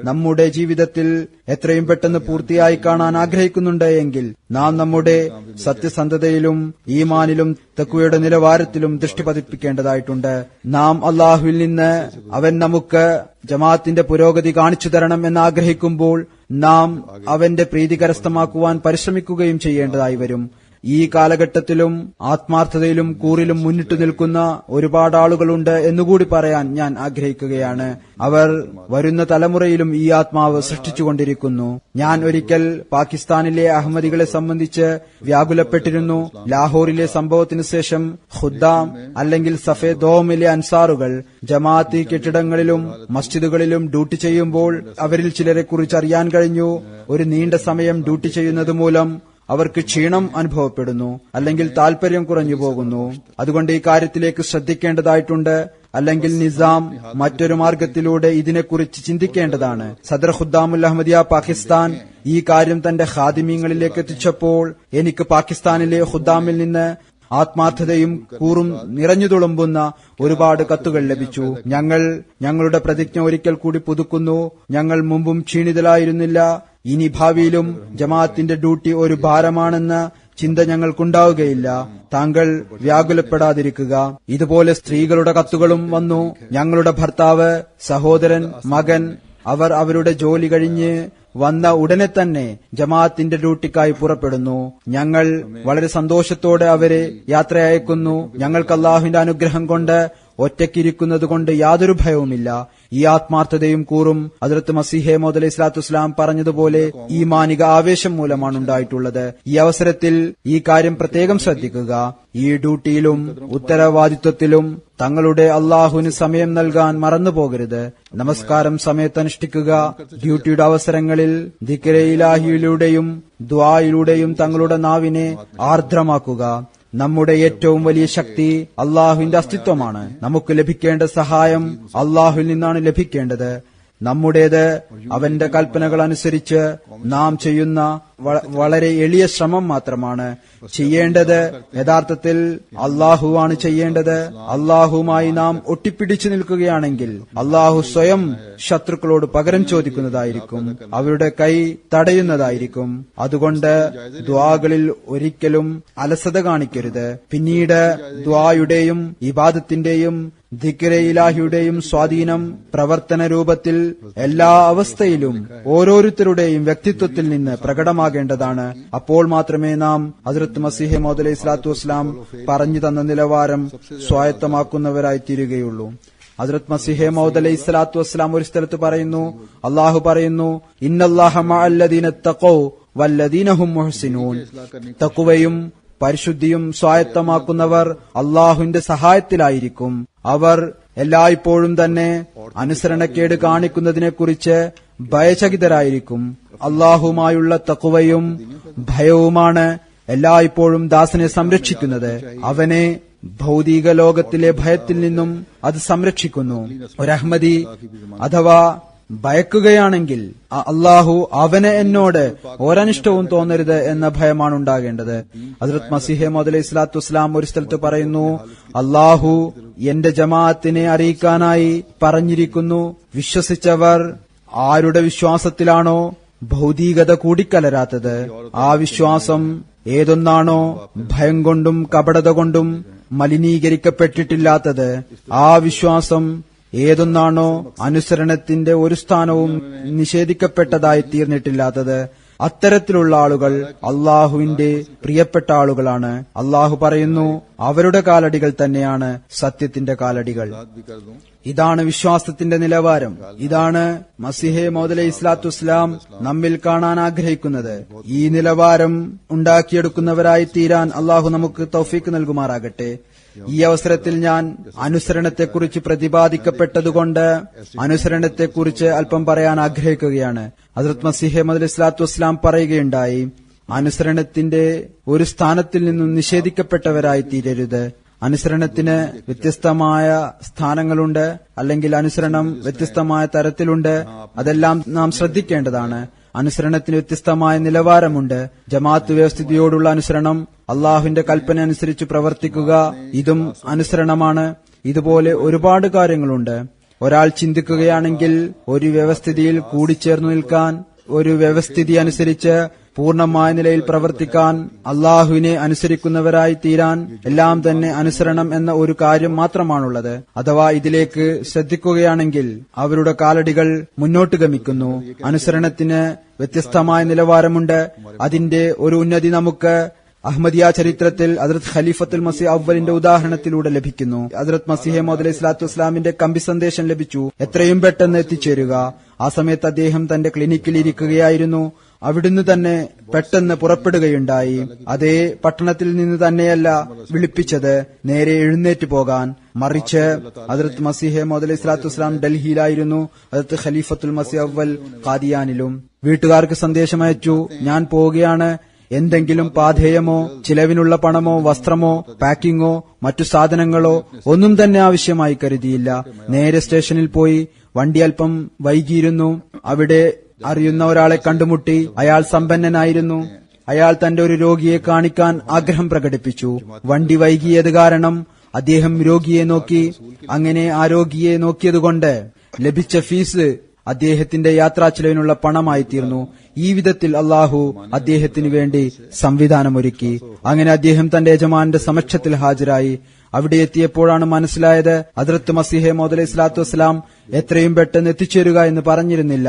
നമ്മുടെ ജീവിതത്തിൽ എത്രയും പെട്ടെന്ന് പൂർത്തിയായി കാണാൻ ആഗ്രഹിക്കുന്നുണ്ട് എങ്കിൽ നാം നമ്മുടെ സത്യസന്ധതയിലും ഈമാനിലും തഖ്വയുടെ നിലവാരത്തിലും ദൃഷ്ടി പതിപ്പിക്കേണ്ടതായിട്ടുണ്ട്. നാം അള്ളാഹുവിൽ നിന്ന് അവൻ നമുക്ക് ജമാഅത്തിന്റെ പുരോഗതി കാണിച്ചു തരണം എന്നാഗ്രഹിക്കുമ്പോൾ നാം അവന്റെ പ്രീതി കരസ്ഥമാക്കുവാൻ പരിശ്രമിക്കുകയും ചെയ്യേണ്ടതായി വരും. ഈ കാലഘട്ടത്തിലും ആത്മാർത്ഥതയിലും കൂറിലും മുന്നിട്ടു നിൽക്കുന്ന ഒരുപാട് ആളുകളുണ്ട് എന്നുകൂടി പറയാൻ ഞാൻ ആഗ്രഹിക്കുകയാണ്. അവർ വരുന്ന തലമുറയിലും ഈ ആത്മാവ് സൃഷ്ടിച്ചുകൊണ്ടിരിക്കുന്നു. ഞാൻ ഒരിക്കൽ പാകിസ്ഥാനിലെ അഹമ്മദികളെ സംബന്ധിച്ച് വ്യാകുലപ്പെട്ടിരുന്നു. ലാഹോറിലെ സംഭവത്തിനു ശേഷം ഖുദ്ദാം അല്ലെങ്കിൽ സഫേ ദോമിലെ അൻസാറുകൾ ജമാഅത്തി കെട്ടിടങ്ങളിലും മസ്ജിദുകളിലും ഡ്യൂട്ടി ചെയ്യുമ്പോൾ അവരിൽ ചിലരെക്കുറിച്ച് അറിയാൻ കഴിഞ്ഞു. ഒരു നീണ്ട സമയം ഡ്യൂട്ടി ചെയ്യുന്നത് മൂലം അവർക്ക് ക്ഷീണം അനുഭവപ്പെടുന്നു, അല്ലെങ്കിൽ താൽപര്യം കുറഞ്ഞു പോകുന്നു. അതുകൊണ്ട് ഈ കാര്യത്തിലേക്ക് ശ്രദ്ധിക്കേണ്ടതായിട്ടുണ്ട്. അല്ലെങ്കിൽ നിസാം മറ്റൊരു മാർഗത്തിലൂടെ ഇതിനെക്കുറിച്ച് ചിന്തിക്കേണ്ടതാണ്. സദർ ഖുദ്ദാമുൽ അഹമ്മദിയ പാകിസ്ഥാൻ ഈ കാര്യം തന്റെ ഖാദിമീങ്ങളിലേക്ക് എത്തിച്ചപ്പോൾ എനിക്ക് പാകിസ്ഥാനിലെ ഖുദ്ദാമിൽ നിന്ന് ആത്മാർത്ഥതയും കൂറും നിറഞ്ഞു തുളുമ്പുന്ന ഒരുപാട് കത്തുകൾ ലഭിച്ചു. ഞങ്ങൾ ഞങ്ങളുടെ പ്രതിജ്ഞ ഒരിക്കൽ കൂടി പുതുക്കുന്നു. ഞങ്ങൾ മുമ്പും ക്ഷീണിതരായിരുന്നില്ല. ഇനി ഭാവിയിലും ജമാഅത്തിന്റെ ഡ്യൂട്ടി ഒരു ഭാരമാണെന്ന ചിന്ത ഞങ്ങൾക്കുണ്ടാവുകയില്ല. താങ്കൾ വ്യാകുലപ്പെടാതിരിക്കുക. ഇതുപോലെ സ്ത്രീകളുടെ കത്തുകളും വന്നു. ഞങ്ങളുടെ ഭർത്താവ്, സഹോദരൻ, മകൻ അവർ അവരുടെ ജോലി കഴിഞ്ഞ് വന്ന ഉടനെ തന്നെ ജമാഅത്തിന്റെ ഡ്യൂട്ടിക്കായി പുറപ്പെടുന്നു. ഞങ്ങൾ വളരെ സന്തോഷത്തോടെ അവരെ യാത്ര അയക്കുന്നു. ഞങ്ങൾക്ക് അല്ലാഹുവിന്റെ അനുഗ്രഹം കൊണ്ട് ഒറ്റയ്ക്കിരിക്കുന്നതുകൊണ്ട് യാതൊരു ഭയവുമില്ല. ഈ ആത്മാർത്ഥതയും കൂറും ഹദ്റത്ത് മസീഹെ മൗഊദ് അലൈഹി സ്വലാത്തു വസ്സലാം പറഞ്ഞതുപോലെ ഈമാനിക ആവേശം മൂലമാണ് ഉണ്ടായിട്ടുള്ളത്. ഈ അവസരത്തിൽ ഈ കാര്യം പ്രത്യേകം ശ്രദ്ധിക്കുക. ഈ ഡ്യൂട്ടിയിലും ഉത്തരവാദിത്വത്തിലും തങ്ങളുടെ അള്ളാഹുവിന് സമയം നൽകാൻ മറന്നുപോകരുത്. നമസ്കാരം സമയത്തനുഷ്ഠിക്കുക. ഡ്യൂട്ടിയുടെ അവസരങ്ങളിൽ ദിക്റെ ഇലാഹിയിലൂടെയും ദുആയിലൂടെയും തങ്ങളുടെ നാവിനെ ആർദ്രമാക്കുക. നമ്മുടെ ഏറ്റവും വലിയ ശക്തി അള്ളാഹുവിന്റെ അസ്തിത്വമാണ്. നമുക്ക് ലഭിക്കേണ്ട സഹായം അള്ളാഹുവിൽ നിന്നാണ് ലഭിക്കേണ്ടത്. നമ്മുടേത് അവന്റെ കൽപ്പനകൾ അനുസരിച്ച് നാം ചെയ്യുന്ന വളരെ എളിയ ശ്രമം മാത്രമാണ്. ചെയ്യേണ്ടത് യഥാർത്ഥത്തിൽ അള്ളാഹുവാണ് ചെയ്യേണ്ടത്. അള്ളാഹുവുമായി നാം ഒട്ടിപ്പിടിച്ചു നിൽക്കുകയാണെങ്കിൽ അള്ളാഹു സ്വയം ശത്രുക്കളോട് പകരം ചോദിക്കുന്നതായിരിക്കും, അവരുടെ കൈ തടയുന്നതായിരിക്കും. അതുകൊണ്ട് ദുആകളിൽ ഒരിക്കലും അലസത കാണിക്കരുത്. പിന്നീട് ദുആയുടെയും ഇബാദത്തിന്റെയും ദിക്റെ ഇലാഹിയുടെയും സ്വാധീനം പ്രവർത്തന രൂപത്തിൽ എല്ലാ അവസ്ഥയിലും ഓരോരുത്തരുടെയും വ്യക്തിത്വത്തിൽ നിന്ന് പ്രകടമാകേണ്ടതാണ്. അപ്പോൾ മാത്രമേ നാം ഹദ്റത്ത് മസീഹ് മൗഊദ് അലൈഹി സ്വലാത്തു വസ്സലാം പറഞ്ഞു തന്ന നിലവാരം സ്വായത്തമാക്കുന്നവരായി തീരുകയുള്ളൂ. ഹദ്റത്ത് മസീഹ് മൗഊദ് അലൈഹി സ്വലാത്തു വസ്സലാം ഒരു സ്ഥലത്ത് പറയുന്നു, അള്ളാഹു പറയുന്നു, ഇന്നല്ലാഹ മഅല്ലദീന തഖൗ വല്ലദീന ഹും മുഹ്സിനൂൻ. തഖ്വയും പരിശുദ്ധിയും സ്വായത്തമാക്കുന്നവർ അള്ളാഹുവിന്റെ സഹായത്തിലായിരിക്കും. അവർ എല്ലായ്പ്പോഴും തന്നെ അനുസരണക്കേട് കാണിക്കുന്നതിനെക്കുറിച്ച് ഭയചകിതരായിരിക്കും. അള്ളാഹുമായുള്ള തഖ്വയും ഭയവുമാണ് എല്ലായ്പ്പോഴും ദാസനെ സംരക്ഷിക്കുന്നത്. അവനെ ഭൗതിക ലോകത്തിലെ ഭയത്തിൽ നിന്നും അത് സംരക്ഷിക്കുന്നു. ഒരു അഹ്മദി അഥവാ ഭയക്കുകയാണെങ്കിൽ അള്ളാഹു അവന് എന്നോട് ഒരനിഷ്ടവും തോന്നരുത് എന്ന ഭയമാണ് ഉണ്ടാകേണ്ടത്. ഹദ്റത്ത് മസീഹ് മൗഊദ് അലൈഹി സ്വലാത്തു വസ്സലാം ഒരു സ്ഥലത്ത് പറയുന്നു, അള്ളാഹു എന്റെ ജമാഅത്തിനെ അറിയിക്കാനായി പറഞ്ഞിരിക്കുന്നു, വിശ്വസിച്ചവർ ആരുടെ വിശ്വാസത്തിലാണോ ഭൗതികത കൂടിക്കലരാത്തത്, ആ വിശ്വാസം ഏതൊന്നാണോ ഭയം കൊണ്ടും കപടത കൊണ്ടും മലിനീകരിക്കപ്പെട്ടിട്ടില്ലാത്തത്, ആ വിശ്വാസം ഏതൊന്നാണോ അനുസരണത്തിന്റെ ഒരു സ്ഥാനവും നിഷേധിക്കപ്പെട്ടതായി തീർന്നിട്ടില്ലാത്തത്, അത്തരത്തിലുള്ള ആളുകൾ അള്ളാഹുവിന്റെ പ്രിയപ്പെട്ട ആളുകളാണ്. അള്ളാഹു പറയുന്നു, അവരുടെ കാലടികൾ തന്നെയാണ് സത്യത്തിന്റെ കാലടികൾ. ഇതാണ് വിശ്വാസത്തിന്റെ നിലവാരം. ഇതാണ് മസീഹ് മൗഊദ് അലൈഹി സ്വലാത്തു വസ്സലാം നമ്മിൽ കാണാൻ ആഗ്രഹിക്കുന്നത്. ഈ നിലവാരം ഉണ്ടാക്കിയെടുക്കുന്നവരായി തീരാൻ അള്ളാഹു നമുക്ക് തൗഫീക്ക് നൽകുമാറാകട്ടെ. ഈ അവസരത്തിൽ ഞാൻ അനുസരണത്തെക്കുറിച്ച് പ്രതിപാദിക്കപ്പെട്ടതുകൊണ്ട് അനുസരണത്തെക്കുറിച്ച് അല്പം പറയാൻ ആഗ്രഹിക്കുകയാണ്. ഹദ്റത്ത് മസീഹ് മൗഊദ് അലൈഹി സ്വലാത്തു വസ്സലാം പറയുകയുണ്ടായി, അനുസരണത്തിന്റെ ഒരു സ്ഥാനത്തിൽ നിന്നും നിഷേധിക്കപ്പെട്ടവരായി തീരരുത്. അനുസരണത്തിന് വ്യത്യസ്തമായ സ്ഥാനങ്ങളുണ്ട്, അല്ലെങ്കിൽ അനുസരണം വ്യത്യസ്തമായ തരത്തിലുണ്ട്. അതെല്ലാം നാം ശ്രദ്ധിക്കേണ്ടതാണ്. അനുസരണത്തിന് വ്യത്യസ്തമായ നിലവാരമുണ്ട്. ജമാഅത്ത് വ്യവസ്ഥിതിയോടുള്ള അനുസരണം, അള്ളാഹുവിന്റെ കൽപ്പന അനുസരിച്ച് പ്രവർത്തിക്കുക, ഇതും അനുസരണമാണ്. ഇതുപോലെ ഒരുപാട് കാര്യങ്ങളുണ്ട്. ഒരാൾ ചിന്തിക്കുകയാണെങ്കിൽ ഒരു വ്യവസ്ഥിതിയിൽ കൂടിച്ചേർന്നു നിൽക്കാൻ, ഒരു വ്യവസ്ഥിതി അനുസരിച്ച് പൂർണ്ണമായ നിലയിൽ പ്രവർത്തിക്കാൻ, അള്ളാഹുവിനെ അനുസരിക്കുന്നവരായി തീരാൻ എല്ലാം തന്നെ അനുസരണം എന്ന ഒരു കാര്യം മാത്രമാണുള്ളത്. അഥവാ ഇതിലേക്ക് ശ്രദ്ധിക്കുകയാണെങ്കിൽ അവരുടെ കാലടികൾ മുന്നോട്ട് ഗമിക്കുന്നു. അനുസരണത്തിന് വ്യത്യസ്തമായ നിലവാരമുണ്ട്. അതിന്റെ ഒരു ഉന്നതി നമുക്ക് അഹമ്മദിയ ചരിത്രത്തിൽ ഹദ്റത്ത് ഖലീഫത്തുൽ മസീഹ് അവ്വലിന്റെ ഉദാഹരണത്തിലൂടെ ലഭിക്കുന്നു. ഹദ്റത്ത് മസീഹ് മൗഊദ് അലൈഹി സ്വലാത്തു വസ്സലാമിന്റെ കമ്പി സന്ദേശം ലഭിച്ചു. എത്രയും പെട്ടെന്ന് എത്തിച്ചേരുക. ആ സമയത്ത് അദ്ദേഹം തന്റെ ക്ലിനിക്കിൽ ഇരിക്കുകയായിരുന്നു. അവിടുന്ന് തന്നെ പെട്ടെന്ന് പുറപ്പെടുകയുണ്ടായി. അതേ പട്ടണത്തിൽ നിന്ന് തന്നെയല്ല വിളിപ്പിച്ചത് നേരെ എഴുന്നേറ്റ് പോകാൻ, മറിച്ച് ഹദ്റത്ത് മസീഹ് മൗഊദ് അലൈഹി സ്വലാത്തു വസ്സലാം ഡൽഹിയിലായിരുന്നു. ഹദ്റത്ത് ഖലീഫത്തുൽ മസീഹ് അവ്വൽ ഖാദിയാനിലും. വീട്ടുകാർക്ക് സന്ദേശമയച്ചു, ഞാൻ പോവുകയാണ്. എന്തെങ്കിലും പാഥേയമോ ചിലവിനുള്ള പണമോ വസ്ത്രമോ പാക്കിങ്ങോ മറ്റു സാധനങ്ങളോ ഒന്നും തന്നെ ആവശ്യമായി കരുതിയില്ല. നേരെ സ്റ്റേഷനിൽ പോയി. വണ്ടി അല്പം വൈകിയിരുന്നു. അവിടെ അറിയുന്ന ഒരാളെ കണ്ടുമുട്ടി. അയാൾ സമ്പന്നനായിരുന്നു. അയാൾ തന്റെ ഒരു രോഗിയെ കാണിക്കാൻ ആഗ്രഹം പ്രകടിപ്പിച്ചു. വണ്ടി വൈകിയത് കാരണം അദ്ദേഹം രോഗിയെ നോക്കി. അങ്ങനെ ആ രോഗിയെ നോക്കിയതുകൊണ്ട് ലഭിച്ച ഫീസ് അദ്ദേഹത്തിന്റെ യാത്രാ ചെലവിനുള്ള പണമായി തീർന്നു. ഈ വിധത്തിൽ അള്ളാഹു അദ്ദേഹത്തിനു വേണ്ടി സംവിധാനമൊരുക്കി. അങ്ങനെ അദ്ദേഹം തന്റെ യജമാന്റെ സമക്ഷത്തിൽ ഹാജരായി. അവിടെ എത്തിയപ്പോഴാണ് മനസ്സിലായത് ഹദ്റത്ത് മസീഹ് മൗഊദ് അലൈഹി സ്വലാത്തു വസ്സലാം എത്രയും പെട്ടെന്ന് എത്തിച്ചേരുക എന്ന് പറഞ്ഞിരുന്നില്ല,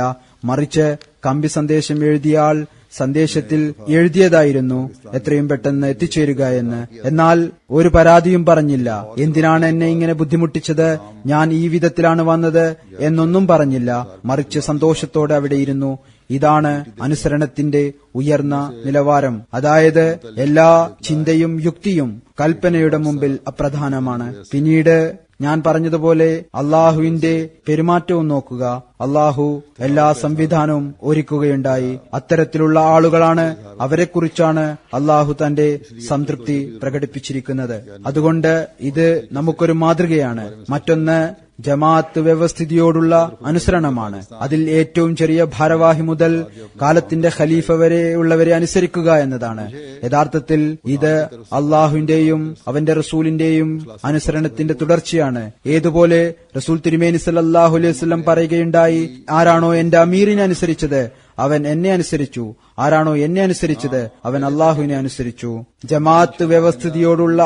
മറിച്ച് കമ്പി സന്ദേശം എഴുതിയ ആൾ സന്ദേശത്തിൽ എഴുതിയതായിരുന്നു എത്രയും പെട്ടെന്ന് എത്തിച്ചേരുക എന്ന്. എന്നാൽ ഒരു പരാതിയും പറഞ്ഞില്ല. എന്തിനാണ് എന്നെ ഇങ്ങനെ ബുദ്ധിമുട്ടിച്ചത്, ഞാൻ ഈ വിധത്തിലാണ് വന്നത് എന്നൊന്നും പറഞ്ഞില്ല, മറിച്ച് സന്തോഷത്തോടെ അവിടെ ഇരുന്നു. ഇതാണ് അനുസരണത്തിന്റെ ഉയർന്ന നിലവാരം. അതായത് എല്ലാ ചിന്തയും യുക്തിയും കൽപ്പനയുടെ മുമ്പിൽ അപ്രധാനമാണ്. പിന്നീട് ഞാൻ പറഞ്ഞതുപോലെ അള്ളാഹുവിന്റെ പെരുമാറ്റവും നോക്കുക. അള്ളാഹു എല്ലാ സംവിധാനവും ഒരുക്കുകയുണ്ടായി. അത്തരത്തിലുള്ള ആളുകളാണ്, അവരെക്കുറിച്ചാണ് അള്ളാഹു തന്റെ സംതൃപ്തി പ്രകടിപ്പിച്ചിരിക്കുന്നത്. അതുകൊണ്ട് ഇത് നമുക്കൊരു മാതൃകയാണ്. മറ്റൊന്ന് ജമാഅത്ത് വ്യവസ്ഥിതിയോടുള്ള അനുസരണമാണ്. അതിൽ ഏറ്റവും ചെറിയ ഭാരവാഹി മുതൽ കാലത്തിന്റെ ഖലീഫ വരെയുള്ളവരെ അനുസരിക്കുക എന്നതാണ്. യഥാർത്ഥത്തിൽ ഇത് അള്ളാഹുവിന്റെയും അവന്റെ റസൂലിന്റെയും അനുസരണത്തിന്റെ തുടർച്ചയാണ്. ഏതുപോലെ റസൂൽ തിരുമേനി സല്ലല്ലാഹു അലൈഹി വസല്ലം പറയുകയുണ്ടായി, ആരാണോ എന്റെ അമീറിനെ അനുസരിച്ചത് അവൻ എന്നെ അനുസരിച്ചു, ആരാണോ എന്നെ അനുസരിച്ചത് അവൻ അള്ളാഹുവിനെ അനുസരിച്ചു. ജമാഅത്ത് വ്യവസ്ഥിതിയോടുള്ള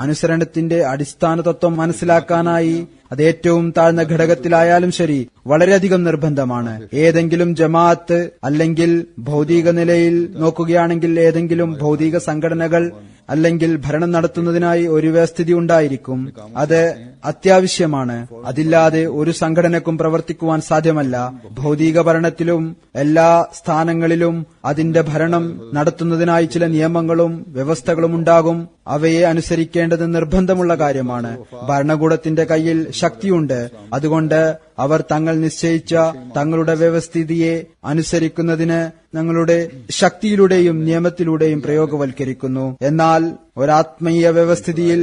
അനുസരണത്തിന്റെ അടിസ്ഥാന തത്വം മനസ്സിലാക്കാനായി അത് ഏറ്റവും താഴ്ന്ന ഘടകത്തിലായാലും ശരി വളരെയധികം നിർബന്ധമാണ്. ഏതെങ്കിലും ജമാഅത്ത് അല്ലെങ്കിൽ ഭൗതിക നിലയിൽ നോക്കുകയാണെങ്കിൽ ഏതെങ്കിലും ഭൗതിക സംഘടനകൾ അല്ലെങ്കിൽ ഭരണം നടത്തുന്നതിനായി ഒരു വ്യവസ്ഥിതി ഉണ്ടായിരിക്കും. അത് അത്യാവശ്യമാണ്. അതില്ലാതെ ഒരു സംഘടനക്കും പ്രവർത്തിക്കുവാൻ സാധ്യമല്ല. ഭൗതിക ഭരണത്തിലും എല്ലാ സ്ഥാനങ്ങളിലും അതിന്റെ ഭരണം നടത്തുന്നതിനായി ചില നിയമങ്ങളും വ്യവസ്ഥകളും ഉണ്ടാകും. അവയെ അനുസരിക്കേണ്ടത് നിർബന്ധമുള്ള കാര്യമാണ്. ഭരണകൂടത്തിന്റെ കയ്യിൽ ശക്തിയുണ്ട്. അതുകൊണ്ട് അവർ തങ്ങൾ നിശ്ചയിച്ച തങ്ങളുടെ വ്യവസ്ഥിതിയെ അനുസരിക്കുന്നതിന് ഞങ്ങളുടെ ശക്തിയിലൂടെയും നിയമത്തിലൂടെയും പ്രയോഗവൽക്കരിക്കുന്നു. എന്നാൽ ഒരാത്മീയ വ്യവസ്ഥിതിയിൽ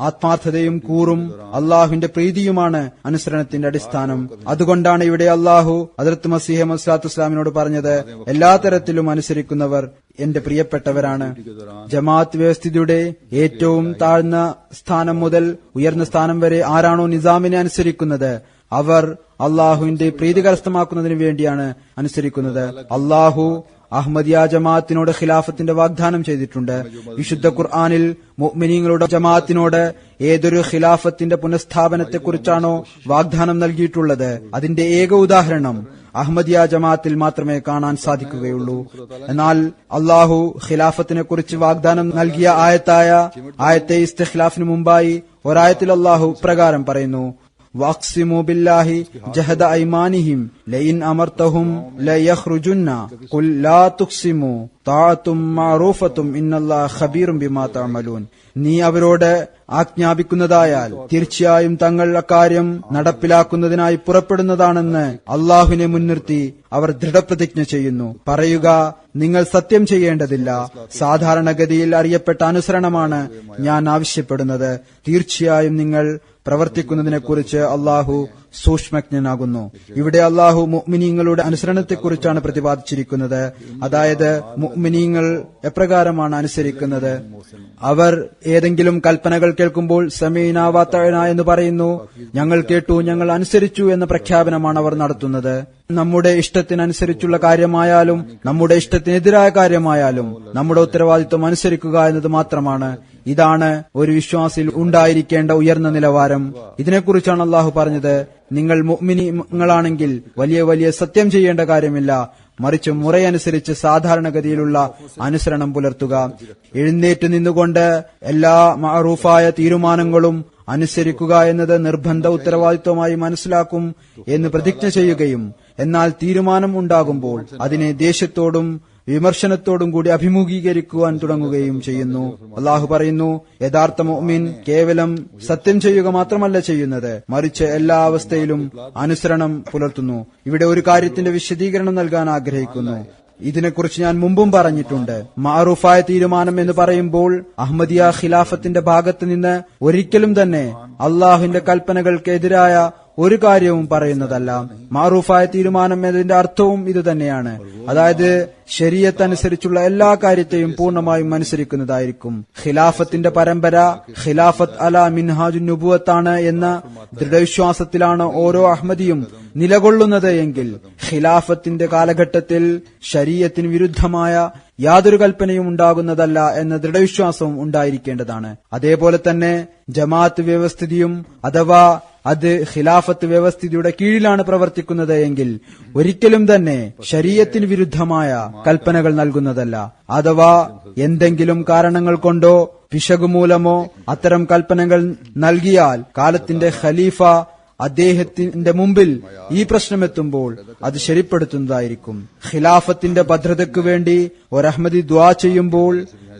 ആത്മാർത്ഥതയും കൂറും അള്ളാഹുവിന്റെ പ്രീതിയുമാണ് അനുസരണത്തിന്റെ അടിസ്ഥാനം. അതുകൊണ്ടാണ് ഇവിടെ അള്ളാഹു ഹദ്റത്ത് മസീഹ് മൗഊദ് സ്വല്ലല്ലാഹു വസ്സലാമിനോട് പറഞ്ഞത്, എല്ലാ തരത്തിലും അനുസരിക്കുന്നവർ എന്റെ പ്രിയപ്പെട്ടവരാണ്. ജമാഅത്ത് വ്യവസ്ഥിതിയുടെ ഏറ്റവും താഴ്ന്ന സ്ഥാനം മുതൽ ഉയർന്ന സ്ഥാനം വരെ ആരാണോ നിസാമിനെ അനുസരിക്കുന്നത് അവർ അള്ളാഹുവിന്റെ പ്രീതി കരസ്ഥമാക്കുന്നതിന് വേണ്ടിയാണ് അനുസരിക്കുന്നത്. അള്ളാഹു അഹ്മദിയ ജമാഅത്തിനോട് ഖിലാഫത്തിന്റെ വാഗ്ദാനം ചെയ്തിട്ടുണ്ട്. വിശുദ്ധ ഖുർആനിൽ മുഅ്മിനീങ്ങളുടെ ജമാഅത്തിനോട് ഏതൊരു ഖിലാഫത്തിന്റെ പുനഃസ്ഥാപനത്തെക്കുറിച്ചാണോ വാഗ്ദാനം നൽകിയിട്ടുള്ളത് അതിന്റെ ഏക ഉദാഹരണം അഹ്മദിയ ജമാഅത്തിൽ മാത്രമേ കാണാൻ സാധിക്കുകയുള്ളൂ. എന്നാൽ അള്ളാഹു ഖിലാഫത്തിനെ കുറിച്ച് വാഗ്ദാനം നൽകിയ ആയത്തെ ഇസ്തിഖ്ലാഫിന് മുമ്പായി ഒരായത്തിൽ അള്ളാഹു പ്രകാരം പറയുന്നു, واقسموا بالله جهد ايمانهم لئن امرتهم لا يخرجن قل لا تقسموا طاعة معروفة ان الله خبير بما تعملون. നീ അവരോട് ആജ്ഞാപിക്കുന്നതായാൽ തീർച്ചയായും തങ്ങൾ അക്കാര്യം നടപ്പിലാക്കുന്നതിനായി പുറപ്പെടുന്നതാണെന്ന് അള്ളാഹുവിനെ മുൻനിർത്തി അവർ ദൃഢപ്രതിജ്ഞ ചെയ്യുന്നു. പറയുക, നിങ്ങൾ സത്യം ചെയ്യേണ്ടതില്ല. സാധാരണഗതിയിൽ അറിയപ്പെട്ട അനുസരണമാണ് ഞാൻ ആവശ്യപ്പെടുന്നത്. തീർച്ചയായും നിങ്ങൾ പ്രവർത്തിക്കുന്നതിനെക്കുറിച്ച് അള്ളാഹു സൂക്ഷ്മജ്ഞനാകുന്നു. ഇവിടെ അള്ളാഹു മുഅ്മിനീങ്ങളുടെ അനുസരണത്തെക്കുറിച്ചാണ് പ്രതിപാദിച്ചിരിക്കുന്നത്. അതായത് മുഅ്മിനീങ്ങൾ എപ്രകാരമാണ് അനുസരിക്കുന്നത്. അവർ ഏതെങ്കിലും കൽപ്പനകൾ കേൾക്കുമ്പോൾ സമീനാ വഅതഅനാ എന്ന് പറയുന്നു. ഞങ്ങൾ കേട്ടു, ഞങ്ങൾ അനുസരിച്ചു എന്ന പ്രഖ്യാപനമാണ് അവർ നടത്തുന്നത്. നമ്മുടെ ഇഷ്ടത്തിനനുസരിച്ചുള്ള കാര്യമായാലും നമ്മുടെ ഇഷ്ടത്തിനെതിരായ കാര്യമായാലും നമ്മുടെ ഉത്തരവാദിത്വം അനുസരിക്കുക എന്നത് മാത്രമാണ്. ഇതാണ് ഒരു വിശ്വാസിൽ ഉണ്ടായിരിക്കേണ്ട ഉയർന്ന നിലവാരം. ഇതിനെക്കുറിച്ചാണ് അള്ളാഹു പറഞ്ഞത്, നിങ്ങൾ മുഅ്മിനീങ്ങളാണെങ്കിൽ വലിയ വലിയ സത്യം ചെയ്യേണ്ട കാര്യമില്ല, മറിച്ച് മുറയനുസരിച്ച് സാധാരണഗതിയിലുള്ള അനുസരണം പുലർത്തുക. എഴുന്നേറ്റ് നിന്നുകൊണ്ട് എല്ലാ മഅറൂഫായ തീരുമാനങ്ങളും അനുസരിക്കുക എന്നത് നിർബന്ധ ഉത്തരവാദിത്വമായി മനസ്സിലാക്കും എന്ന് പ്രതിജ്ഞ ചെയ്യുകയും എന്നാൽ തീരുമാനം ഉണ്ടാകുമ്പോൾ അതിനെ ദേഷ്യത്തോടും വിമർശനത്തോടും കൂടി അഭിമുഖീകരിക്കുവാൻ തുടങ്ങുകയും ചെയ്യുന്നു. അള്ളാഹു പറയുന്നു, യഥാർത്ഥ മുഅ്മിൻ കേവലം സത്യം ചെയ്യുക മാത്രമല്ല ചെയ്യുന്നത്, മറിച്ച് എല്ലാ അവസ്ഥയിലും അനുസരണം പുലർത്തുന്നു. ഇവിടെ ഒരു കാര്യത്തിന്റെ വിശദീകരണം നൽകാൻ ആഗ്രഹിക്കുന്നു. ഇതിനെക്കുറിച്ച് ഞാൻ മുമ്പും പറഞ്ഞിട്ടുണ്ട്. മഅറൂഫായ തീരുമാനം എന്ന് പറയുമ്പോൾ അഹമ്മദിയ ഖിലാഫത്തിന്റെ ഭാഗത്ത് നിന്ന് ഒരിക്കലും തന്നെ അള്ളാഹുവിന്റെ കൽപ്പനകൾക്കെതിരായ ഒരു കാര്യവും പറയുന്നതല്ല. മഅറൂഫായ തീരുമാനം എന്നതിന്റെ അർത്ഥവും ഇത് തന്നെയാണ്. അതായത് ശരീഅത്ത് അനുസരിച്ചുള്ള എല്ലാ കാര്യത്തെയും പൂർണ്ണമായും അനുസരിക്കുന്നതായിരിക്കും. ഖിലാഫത്തിന്റെ പരമ്പര ഖിലാഫത്ത് അല മിൻഹാജുൻ നുബുവത്താണ് എന്ന ദൃഢവിശ്വാസത്തിലാണ് ഓരോ അഹമ്മദിയും നിലകൊള്ളുന്നത് എങ്കിൽ ഖിലാഫത്തിന്റെ കാലഘട്ടത്തിൽ ശരീഅത്തിന് വിരുദ്ധമായ യാതൊരു കൽപ്പനയും ഉണ്ടാകുന്നതല്ല എന്ന ദൃഢവിശ്വാസവും ഉണ്ടായിരിക്കേണ്ടതാണ്. അതേപോലെ തന്നെ ജമാഅത്ത് വ്യവസ്ഥിതിയും അഥവാ അത് ഖിലാഫത്ത് വ്യവസ്ഥിതിയുടെ കീഴിലാണ് പ്രവർത്തിക്കുന്നത് എങ്കിൽ ഒരിക്കലും തന്നെ ശരീഅത്തിന് വിരുദ്ധമായ കൽപ്പനകൾ നൽകുന്നതല്ല. അഥവാ എന്തെങ്കിലും കാരണങ്ങൾ കൊണ്ടോ പിശകുമൂലമോ അത്തരം കൽപ്പനകൾ നൽകിയാൽ കാലത്തിന്റെ ഖലീഫ അദ്ദേഹത്തിന്റെ മുമ്പിൽ ഈ പ്രശ്നമെത്തുമ്പോൾ അത് ശരിപ്പെടുത്തുന്നതായിരിക്കും. ഖിലാഫത്തിന്റെ ഭദ്രതയ്ക്കു വേണ്ടി ഒരഹ്മദി ദുആ ചെയ്യുമ്പോൾ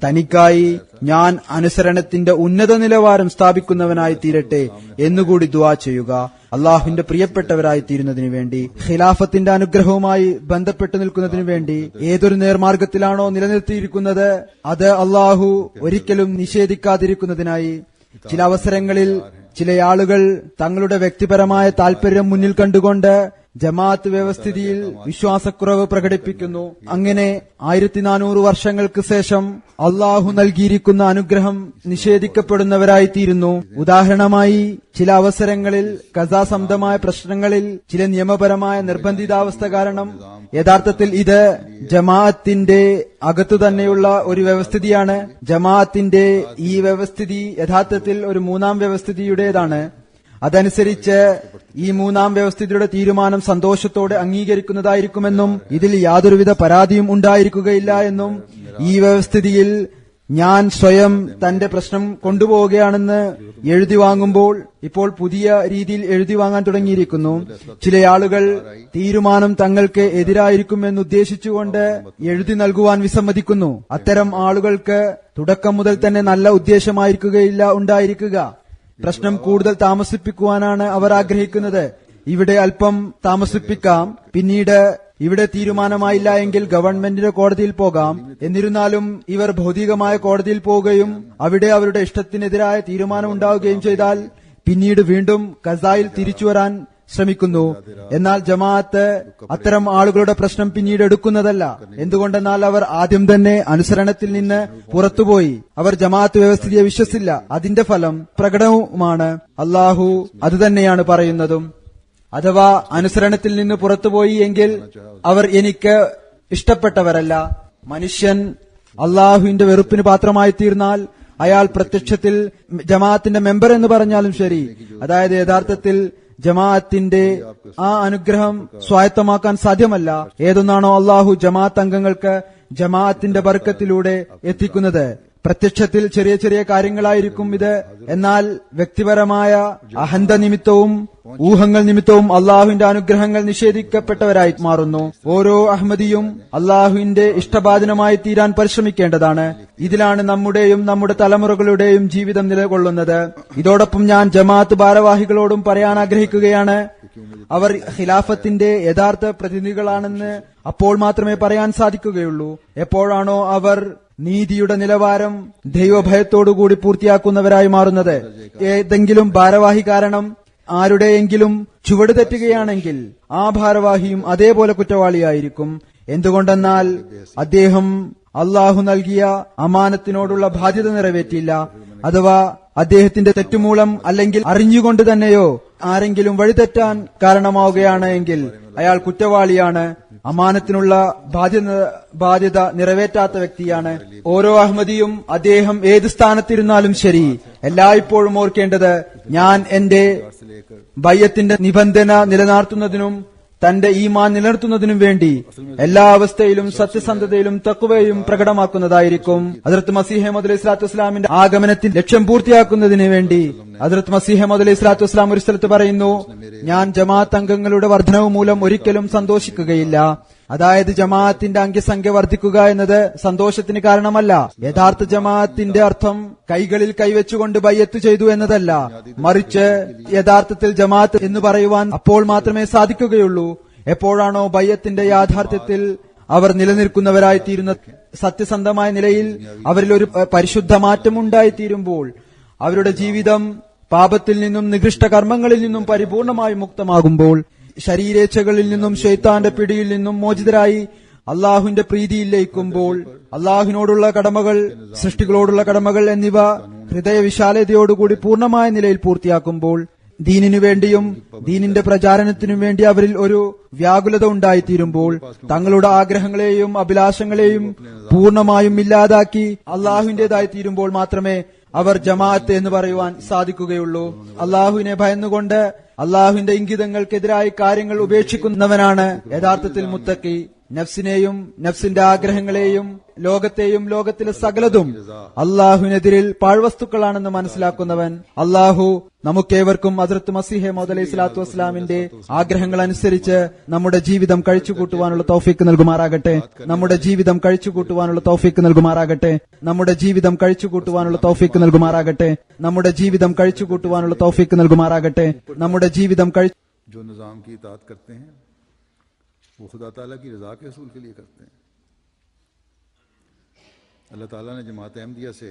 തനിക്കായി ഞാൻ അനുസരണത്തിന്റെ ഉന്നത നിലവാരം സ്ഥാപിക്കുന്നവനായി തീരട്ടെ എന്നുകൂടി ദുആ ചെയ്യുക. അള്ളാഹുവിന്റെ പ്രിയപ്പെട്ടവരായി തീരുന്നതിനു വേണ്ടി, ഖിലാഫത്തിന്റെ അനുഗ്രഹവുമായി ബന്ധപ്പെട്ടു നിൽക്കുന്നതിനു വേണ്ടി ഏതൊരു നേർമാർഗത്തിലാണോ നിലനിർത്തിയിരിക്കുന്നത് അത് അള്ളാഹു ഒരിക്കലും നിഷേധിക്കാതിരിക്കുന്നതിനായി ചില അവസരങ്ങളിൽ ചില ആളുകൾ തങ്ങളുടെ വ്യക്തിപരമായ താൽപര്യം മുന്നിൽ കണ്ടുകൊണ്ട് ജമാഅത്ത് വ്യവസ്ഥിതിയിൽ വിശ്വാസക്കുറവ് പ്രകടിപ്പിക്കുന്നു. അങ്ങനെ 1400 വർഷങ്ങൾക്ക് ശേഷം അള്ളാഹു നൽകിയിരിക്കുന്ന അനുഗ്രഹം നിഷേധിക്കപ്പെടുന്നവരായി തീരുന്നു. ഉദാഹരണമായി ചില അവസരങ്ങളിൽ കസാസംബന്ധമായ പ്രശ്നങ്ങളിൽ ചില നിയമപരമായ നിർബന്ധിതാവസ്ഥ കാരണം യഥാർത്ഥത്തിൽ ഇത് ജമാഅത്തിന്റെ അകത്തു തന്നെയുള്ള ഒരു വ്യവസ്ഥിതിയാണ്. ജമാഅത്തിന്റെ ഈ വ്യവസ്ഥിതി യഥാർത്ഥത്തിൽ ഒരു മൂന്നാം വ്യവസ്ഥിതിയുടേതാണ്. അതനുസരിച്ച് ഈ മൂന്നാം വ്യവസ്ഥിതിയുടെ തീരുമാനം സന്തോഷത്തോടെ അംഗീകരിക്കുന്നതായിരിക്കുമെന്നും ഇതിൽ യാതൊരുവിധ പരാതിയും ഉണ്ടായിരിക്കുകയില്ല എന്നും ഈ വ്യവസ്ഥിതിയിൽ ഞാൻ സ്വയം തന്റെ പ്രശ്നം കൊണ്ടുപോവുകയാണെന്ന് എഴുതി വാങ്ങുമ്പോൾ ഇപ്പോൾ പുതിയ രീതിയിൽ എഴുതി വാങ്ങാൻ തുടങ്ങിയിരിക്കുന്നു. ചില ആളുകൾ തീരുമാനം തങ്ങൾക്ക് എതിരായിരിക്കുമെന്ന് ഉദ്ദേശിച്ചുകൊണ്ട് എഴുതി നൽകുവാൻ വിസമ്മതിക്കുന്നു. അത്തരം ആളുകൾക്ക് തുടക്കം മുതൽ തന്നെ നല്ല ഉദ്ദേശമായിരിക്കുകയില്ല ഉണ്ടായിരിക്കുക. പ്രശ്നം കൂടുതൽ താമസിപ്പിക്കുവാനാണ് അവർ ആഗ്രഹിക്കുന്നത്. ഇവിടെ അല്പം താമസിപ്പിക്കാം, പിന്നീട് ഇവിടെ തീരുമാനമായില്ല എങ്കിൽ ഗവൺമെന്റിന്റെ കോടതിയിൽ പോകാം. എന്നിരുന്നാലും ഇവർ ഭൗതികമായ കോടതിയിൽ പോവുകയും അവിടെ അവരുടെ ഇഷ്ടത്തിനെതിരായ തീരുമാനം ഉണ്ടാവുകയും ചെയ്താൽ പിന്നീട് വീണ്ടും ഖസായിൽ തിരിച്ചു വരാൻ ശ്രമിക്കുന്നു. എന്നാൽ ജമാഅത്ത് അത്തരം ആളുകളുടെ പ്രശ്നം പിന്നീട് എടുക്കുന്നതല്ല. എന്തുകൊണ്ടെന്നാൽ അവർ ആദ്യം തന്നെ അനുസരണത്തിൽ നിന്ന് പുറത്തുപോയി. അവർ ജമാഅത്ത് വ്യവസ്ഥിതിയെ വിശ്വസിച്ചില്ല. അതിന്റെ ഫലം പ്രകടവുമാണ്. അള്ളാഹു അതുതന്നെയാണ് പറയുന്നതും. അഥവാ അനുസരണത്തിൽ നിന്ന് പുറത്തുപോയി എങ്കിൽ അവർ എനിക്ക് ഇഷ്ടപ്പെട്ടവരല്ല. മനുഷ്യൻ അള്ളാഹുവിന്റെ വെറുപ്പിന് പാത്രമായി തീർന്നാൽ അയാൾ പ്രത്യക്ഷത്തിൽ ജമാഅത്തിന്റെ മെമ്പർ എന്ന് പറഞ്ഞാലും ശരി, അതായത് യഥാർത്ഥത്തിൽ ജമാഅത്തിന്റെ ആ അനുഗ്രഹം സ്വായത്തമാക്കാൻ സാധ്യമല്ല. ഏതൊന്നാണോ അള്ളാഹു ജമാഅത്ത് അംഗങ്ങൾക്ക് ജമാഅത്തിന്റെ ബർക്കത്തിലൂടെ എത്തിക്കുന്നത്, പ്രത്യക്ഷത്തിൽ ചെറിയ ചെറിയ കാര്യങ്ങളായിരിക്കും ഇത്. എന്നാൽ വ്യക്തിപരമായ അഹന്ത നിമിത്തവും ഊഹങ്ങൾ നിമിത്തവും അള്ളാഹുവിന്റെ അനുഗ്രഹങ്ങൾ നിഷേധിക്കപ്പെട്ടവരായി മാറുന്നു. ഓരോ അഹമ്മദിയും അള്ളാഹുവിന്റെ ഇഷ്ടഭാജനമായി തീരാൻ പരിശ്രമിക്കേണ്ടതാണ്. ഇതിലാണ് നമ്മുടെയും നമ്മുടെ തലമുറകളുടെയും ജീവിതം നിലകൊള്ളുന്നത്. ഇതോടൊപ്പം ഞാൻ ജമാഅത്ത് ഭാരവാഹികളോടും പറയാൻ ആഗ്രഹിക്കുകയാണ്, അവർ ഖിലാഫത്തിന്റെ യഥാർത്ഥ പ്രതിനിധികളാണെന്ന് അപ്പോൾ മാത്രമേ പറയാൻ സാധിക്കുകയുള്ളൂ എപ്പോഴാണോ അവർ നീതിയുടെ നിലവാരം ദൈവഭയത്തോടുകൂടി പൂർത്തിയാക്കുന്നവരായി മാറുന്നത്. ഏതെങ്കിലും ഭാരവാഹി കാരണം ആരുടെയെങ്കിലും ചുവട് തെറ്റുകയാണെങ്കിൽ ആ ഭാരവാഹിയും അതേപോലെ കുറ്റവാളിയായിരിക്കും. എന്തുകൊണ്ടെന്നാൽ അദ്ദേഹം അള്ളാഹു നൽകിയ അമാനത്തിനോടുള്ള ബാധ്യത നിറവേറ്റിയില്ല. അഥവാ അദ്ദേഹത്തിന്റെ തെറ്റുമൂലം അല്ലെങ്കിൽ അറിഞ്ഞുകൊണ്ട് തന്നെയോ ആരെങ്കിലും വഴിതെറ്റാൻ കാരണമാവുകയാണ് എങ്കിൽ അയാൾ കുറ്റവാളിയാണ്, അമാനത്തിനുള്ള ബാധ്യത നിറവേറ്റാത്ത വ്യക്തിയാണ്. ഓരോ അഹമ്മദിയും അദ്ദേഹം ഏത് സ്ഥാനത്തിരുന്നാലും ശരി എല്ലായ്പ്പോഴും ഓർക്കേണ്ടത്, ഞാൻ എന്റെ ബയ്യത്തിന്റെ നിബന്ധന നിലനിർത്തുന്നതിനും തന്റെ ഈമാൻ നിലനിർത്തുന്നതിനും വേണ്ടി എല്ലാ അവസ്ഥയിലും സത്യസന്ധതയിലും തഖ്വയും പ്രകടമാക്കുന്നതായിരിക്കും. ഹദ്റത്ത് മസീഹ് മൗഊദ് അലൈഹി സ്വലാത്തു വസ്സലാമിന്റെ ആഗമനത്തിൽ ലക്ഷ്യം പൂർത്തിയാക്കുന്നതിന് വേണ്ടി ഹദ്റത്ത് മസീഹ് മൗഊദ് അലൈഹി സ്വലാത്തു വസ്സലാം ഒരു സ്ഥലത്ത് പറയുന്നു, ഞാൻ ജമാഅത്ത് അംഗങ്ങളുടെ വർധനവ് മൂലം ഒരിക്കലും സന്തോഷിക്കുകയില്ല. അതായത് ജമാഅത്തിന്റെ അംഗസംഖ്യ വർദ്ധിക്കുക എന്നത് സന്തോഷത്തിന് കാരണമല്ല. യഥാർത്ഥ ജമാഅത്തിന്റെ അർത്ഥം കൈകളിൽ കൈവച്ചുകൊണ്ട് ബയ്യത്ത് ചെയ്തു എന്നതല്ല, മറിച്ച് യഥാർത്ഥത്തിൽ ജമാഅത്ത് എന്ന് പറയുവാൻ അപ്പോൾ മാത്രമേ സാധിക്കുകയുള്ളൂ എപ്പോഴാണോ ബയ്യത്തിന്റെ യാഥാർത്ഥ്യത്തിൽ അവർ നിലനിൽക്കുന്നവരായിത്തീരുന്ന സത്യസന്ധമായ നിലയിൽ അവരിൽ ഒരു പരിശുദ്ധ മാറ്റം ഉണ്ടായിത്തീരുമ്പോൾ, അവരുടെ ജീവിതം പാപത്തിൽ നിന്നും നികൃഷ്ട കർമ്മങ്ങളിൽ നിന്നും പരിപൂർണമായി മുക്തമാകുമ്പോൾ, ശരീരേച്ഛകളിൽ നിന്നും ശൈത്താന്റെ പിടിയിൽ നിന്നും മോചിതരായി അള്ളാഹുവിന്റെ പ്രീതിയിൽ ലയിക്കുമ്പോൾ, അള്ളാഹുവിനോടുള്ള കടമകൾ, സൃഷ്ടികളോടുള്ള കടമകൾ എന്നിവ ഹൃദയവിശാലതയോടുകൂടി പൂർണ്ണമായ നിലയിൽ പൂർത്തിയാക്കുമ്പോൾ, ദീനിനു വേണ്ടിയും ദീനിന്റെ പ്രചാരണത്തിനും വേണ്ടി അവരിൽ ഒരു വ്യാകുലത ഉണ്ടായിത്തീരുമ്പോൾ, തങ്ങളുടെ ആഗ്രഹങ്ങളെയും അഭിലാഷങ്ങളെയും പൂർണ്ണമായും ഇല്ലാതാക്കി അള്ളാഹുവിന്റേതായി തീരുമ്പോൾ മാത്രമേ അവർ ജമാഅത്ത് എന്ന് പറയുവാൻ സാധിക്കുകയുള്ളൂ. അള്ളാഹുവിനെ ഭയന്നുകൊണ്ട് അള്ളാഹുവിന്റെ ഇംഗിതങ്ങൾക്കെതിരായി കാര്യങ്ങൾ ഉപേക്ഷിക്കുന്നവനാണ് യഥാർത്ഥത്തിൽ മുത്തഖി. നഫ്സിനെയും നഫ്സിന്റെ ആഗ്രഹങ്ങളെയും ലോകത്തെയും ലോകത്തിലെ സകലതും അള്ളാഹുവിനെതിരിൽ പാഴ്വസ്തുക്കളാണെന്ന് മനസ്സിലാക്കുന്നവൻ. അള്ളാഹു നമുക്കേവർക്കും ഹദ്റത്ത് മസീഹ് മൗഊദ് അലൈഹി സ്വലാത്തു വസ്സലാമിന്റെ ആഗ്രഹങ്ങൾ അനുസരിച്ച് നമ്മുടെ ജീവിതം കഴിച്ചുകൂട്ടുവാനുള്ള തൗഫീക്ക് നൽകുമാറാകട്ടെ. നമ്മുടെ ജീവിതം കഴിച്ചുകൂട്ടുവാനുള്ള തൗഫീക്ക് നൽകുമാറാകട്ടെ. നമ്മുടെ ജീവിതം കഴിച്ചുകൂട്ടുവാനുള്ള തൗഫീക്ക് നൽകുമാറാകട്ടെ. നമ്മുടെ ജീവിതം കഴിച്ചുകൂട്ടുവാനുള്ള തൗഫീക്ക് നൽകുമാറാകട്ടെ. നമ്മുടെ ജീവിതം जो निज़ाम की इताअत करते हैं वो खुदा ताला की रज़ा के हसूल के लिए करते हैं। अल्लाह ताला ने जमात अहमदिया से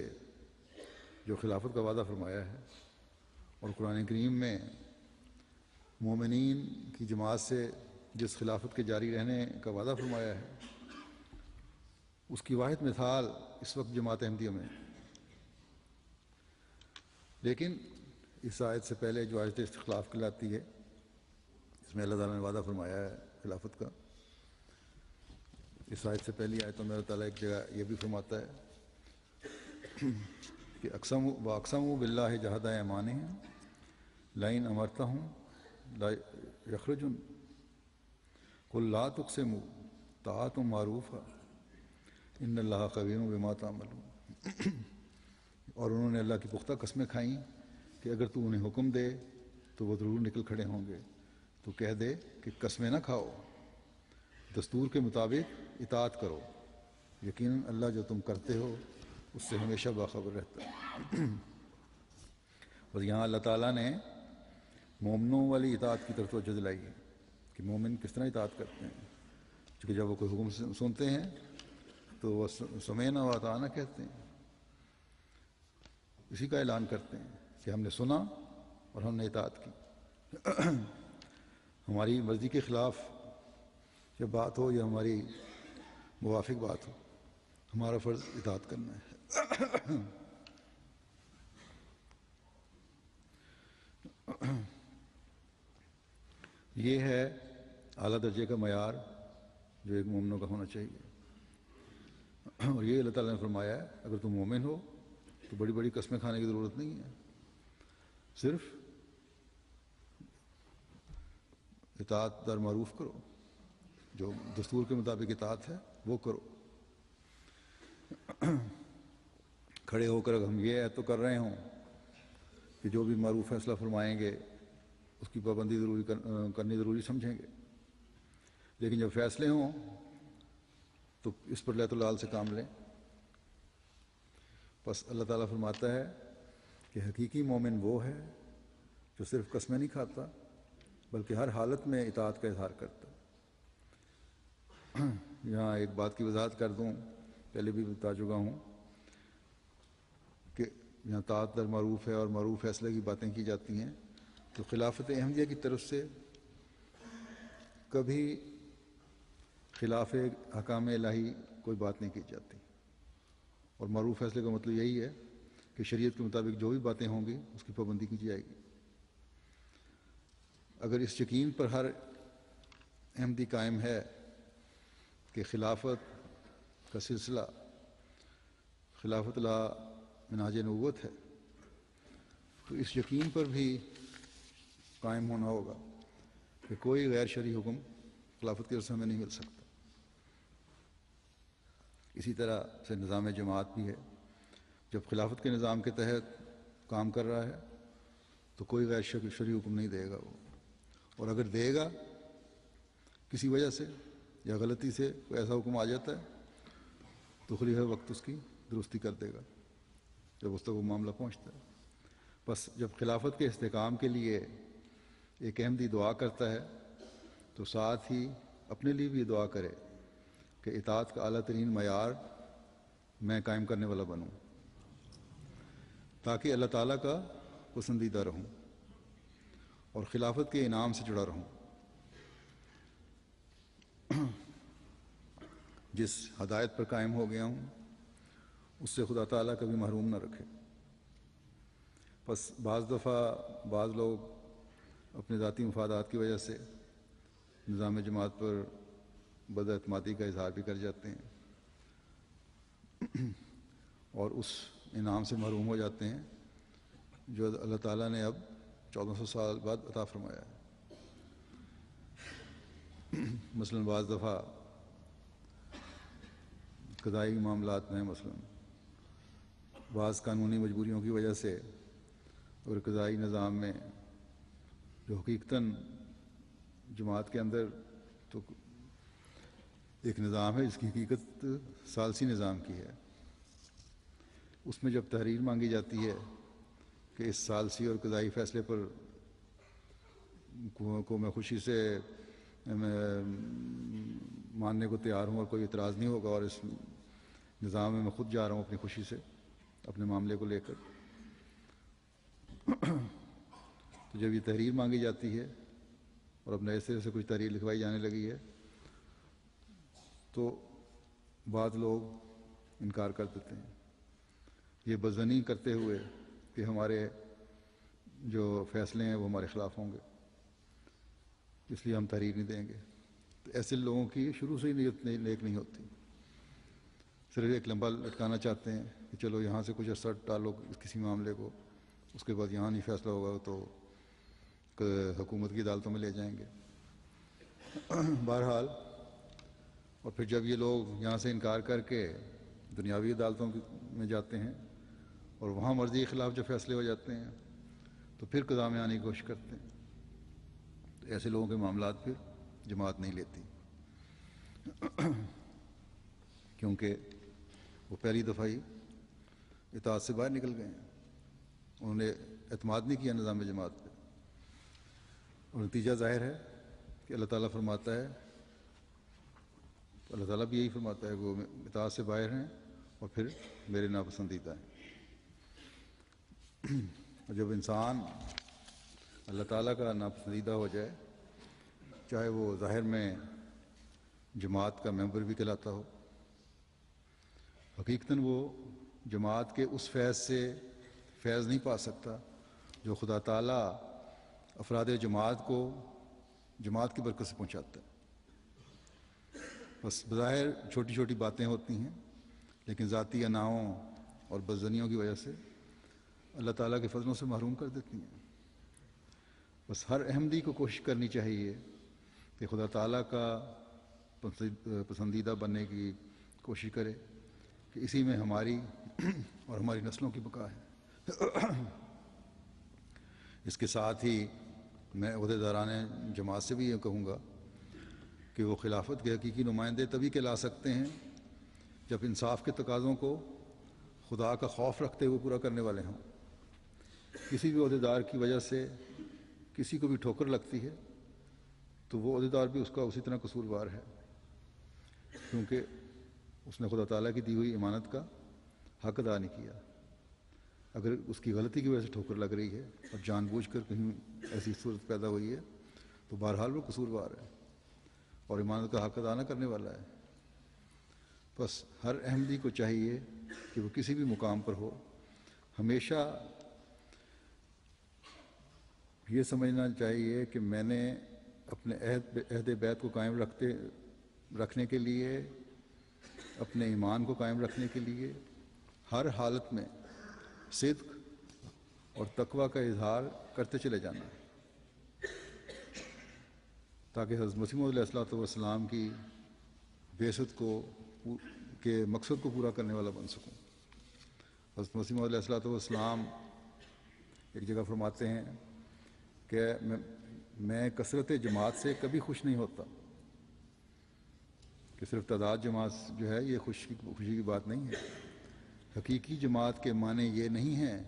जो खिलाफत का वादा फरमाया है और कुरान करीम में मोमिनीन की जमात से जिस खिलाफत के जारी रहने का वादा फरमाया है, उसकी वाहिद मिसाल इस वक्त जमात अहमदिया में। लेकिन इस आयत से पहले जो आयत इख्तिलाफ कहलाती है, इसमें अल्लाह ताला ने वादा फरमाया है खिलाफत का। इस आयत से पहली आयतों में अल्लाह ताला एक जगह यह भी फरमाता है कि अक़समू बिल्लाहि जहदा ऐमानिहिम लाइन अमरतहुम ला यखरुजुन कुल ला तुक़सिमू ताअतुम मारूफ़ा इन्नल्लाह ख़बीरुम बिमा तामलून। और उन्होंने अल्लाह की पुख्ता कस्में खाईं कि अगर तू उन्हें हुक्म दे तो वो ज़रूर निकल खड़े होंगे। तो कह दे कि कस्में ना खाओ, दस्तूर के मुताबिक इताअत करो, यकीनन अल्लाह जो तुम करते हो उससे हमेशा बाखबर रहता है। और यहाँ अल्लाह ताला ने मोमिनों वाली इताअत की तरफ तवज्जो दिलाई है कि मोमिन किस तरह इताअत करते हैं। क्योंकि जब वो कोई हुक्म सुनते हैं तो वह समेना व अताअना कहते हैं, इसी का ऐलान करते हैं कि हमने सुना और हमने इताअत की। हमारी मर्जी के खिलाफ जब बात हो या हमारी मुवाफिक बात हो, हमारा फ़र्ज़ इताअत करना है। ये है आला दर्जे का मयार जो एक मोमिनों का होना चाहिए। और ये अल्लाह ताला ने फरमाया है, अगर तुम मोमिन हो तो बड़ी बड़ी कस्में खाने की ज़रूरत नहीं है, सिर्फ इताअत दर मारूफ करो, जो दस्तूर के मुताबिक इताअत है वो करो। खड़े होकर अगर हम ये तो कर रहे हों कि जो भी मारूफ फैसला फरमाएंगे उसकी पाबंदी करनी ज़रूरी समझेंगे, लेकिन जब फैसले हों तो इस पर लैतुल से काम लें। बस अल्लाह ताला फरमाता है कि हकीकी मोमिन वो है जो सिर्फ कस्में नहीं खाता बल्कि हर हालत में इताअत का इजहार करता है। यहाँ एक बात की वजाहत कर दूँ, पहले भी बता चुका हूँ कि यहाँ ताअत दर मारूफ है और मारूफ फैसले की बातें की जाती हैं, तो تو خلافت احمدیہ کی طرف سے کبھی خلاف حکام الہی کوئی بات نہیں کی جاتی، اور معروف فیصلے کا مطلب یہی ہے کہ شریعت کے مطابق جو بھی باتیں ہوں گی اس کی پابندی کی جائے گی۔ اگر اس یقین پر ہر احمدی قائم ہے کہ خلافت کا سلسلہ خلافت لا منہاج نبوت ہے، تو اس یقین پر بھی قائم ہونا ہوگا کہ کوئی غیر شرعی حکم خلافت کی طرف سے ہمیں نہیں مل سکتا۔ اسی طرح سے نظام جماعت بھی ہے، جب خلافت کے نظام کے تحت کام کر رہا ہے تو کوئی غیر شرعی حکم نہیں دے گا وہ، اور اگر دے گا کسی وجہ سے یا غلطی سے کوئی ایسا حکم آ جاتا ہے تو خلیفہ وقت اس کی درستی کر دے گا جب اس تک وہ معاملہ پہنچتا ہے۔ بس جب خلافت کے استحکام کے لیے ایک احمدی دعا کرتا ہے تو ساتھ ہی اپنے لیے بھی دعا کرے کہ اطاعت کا اعلیٰ ترین معیار میں قائم کرنے والا بنوں، تاکہ اللہ تعالیٰ کا پسندیدہ رہوں اور خلافت کے انعام سے جڑا رہوں، جس ہدایت پر قائم ہو گیا ہوں اس سے خدا تعالیٰ کبھی محروم نہ رکھے۔ بس بعض دفعہ بعض لوگ اپنے ذاتی مفادات کی وجہ سے نظام جماعت پر بد اعتمادی کا اظہار بھی کر جاتے ہیں اور اس انعام سے محروم ہو جاتے ہیں جو اللہ تعالیٰ نے اب 1400 سال بعد عطا فرمایا ہے۔ مثلاً بعض دفعہ قضائی معاملات میں مثلاً بعض قانونی مجبوریوں کی وجہ سے اور قضائی نظام میں جو حقیقتاً جماعت کے اندر تو ایک نظام ہے جس کی حقیقت ثالثی نظام کی ہے، اس میں جب تحریر مانگی جاتی ہے کہ اس ثالثی اور قضائی فیصلے پر کو میں خوشی سے ماننے کو تیار ہوں اور کوئی اعتراض نہیں ہوگا، اور اس نظام میں خود جا رہا ہوں اپنی خوشی سے اپنے معاملے کو لے کر، تو جب یہ تحریر مانگی جاتی ہے اور اب نئے سرے سے کچھ تحریر لکھوائی جانے لگی ہے تو بعض لوگ انکار کر دیتے ہیں، یہ بزنی کرتے ہوئے کہ ہمارے جو فیصلے ہیں وہ ہمارے خلاف ہوں گے، اس لیے ہم تحریر نہیں دیں گے۔ تو ایسے لوگوں کی شروع سے ہی نیت نیک نہیں ہوتی، صرف ایک لمبا لٹکانا چاہتے ہیں کہ چلو یہاں سے کچھ عرصہ ٹالو کسی معاملے کو، اس کے بعد یہاں نہیں فیصلہ ہوگا تو حکومت کی عدالتوں میں لے جائیں گے۔ بہرحال اور پھر جب یہ لوگ یہاں سے انکار کر کے دنیاوی عدالتوں میں جاتے ہیں اور وہاں مرضی کے خلاف جو فیصلے ہو جاتے ہیں تو پھر قضا میں آنے کی کوشش کرتے ہیں، تو ایسے لوگوں کے معاملات پھر جماعت نہیں لیتی، کیونکہ وہ پہلی دفعہ ہی اطاعت سے باہر نکل گئے ہیں، انہوں نے اعتماد نہیں کیا نظام جماعت پہ، اور نتیجہ ظاہر ہے کہ اللہ تعالیٰ فرماتا ہے، تو اللہ تعالیٰ بھی یہی فرماتا ہے کہ وہ اطاعت سے باہر ہیں اور پھر میرے ناپسندیدہ ہیں۔ اور جب انسان اللہ تعالیٰ کا ناپسندیدہ ہو جائے، چاہے وہ ظاہر میں جماعت کا ممبر بھی کہلاتا ہو، حقیقتاً وہ جماعت کے اس فیض سے فیض نہیں پا سکتا جو خدا تعالیٰ افراد جماعت کو جماعت کی برکت سے پہنچاتا ہے۔ بس بظاہر چھوٹی چھوٹی باتیں ہوتی ہیں، لیکن ذاتی اناؤں اور بدظنیوں کی وجہ سے اللہ تعالیٰ کے فضلوں سے محروم کر دیتی ہیں۔ بس ہر احمدی کو کوشش کرنی چاہیے کہ خدا تعالیٰ کا پسندیدہ بننے کی کوشش کرے کہ اسی میں ہماری اور ہماری نسلوں کی بقا ہے۔ اس کے ساتھ ہی میں عہدیداران جماعت سے بھی یہ کہوں گا کہ وہ خلافت کے حقیقی نمائندے تبھی کہلا سکتے ہیں جب انصاف کے تقاضوں کو خدا کا خوف رکھتے ہوئے پورا کرنے والے ہوں۔ کسی بھی عہدیدار کی وجہ سے کسی کو بھی ٹھوکر لگتی ہے تو وہ عہدیدار بھی اس کا اسی طرح قصوروار ہے، کیونکہ اس نے خدا تعالیٰ کی دی ہوئی امانت کا حق ادا نہیں کیا۔ اگر اس کی غلطی کی وجہ سے ٹھوکر لگ رہی ہے اور جان بوجھ کر کہیں ایسی صورت پیدا ہوئی ہے تو بہرحال وہ قصوروار ہے اور امانت کا حق ادا نہ کرنے والا ہے. بس ہر احمدی کو چاہیے کہ وہ کسی بھی مقام پر ہو ہمیشہ یہ سمجھنا چاہیے کہ میں نے اپنے عہد بیت کو قائم رکھنے کے لیے، اپنے ایمان کو قائم رکھنے کے لیے ہر حالت میں صدق اور تقوی کا اظہار کرتے چلے جانا تاکہ حضرت مسیح موعود علیہ السلام کی بعثت کے مقصد کو پورا کرنے والا بن سکوں. حضرت مسیح موعود علیہ السلام ایک جگہ فرماتے ہیں کہ میں کثرت جماعت سے کبھی خوش نہیں ہوتا، کہ صرف تعداد جماعت جو ہے یہ خوشی کی بات نہیں ہے. حقیقی جماعت کے معنی یہ نہیں ہے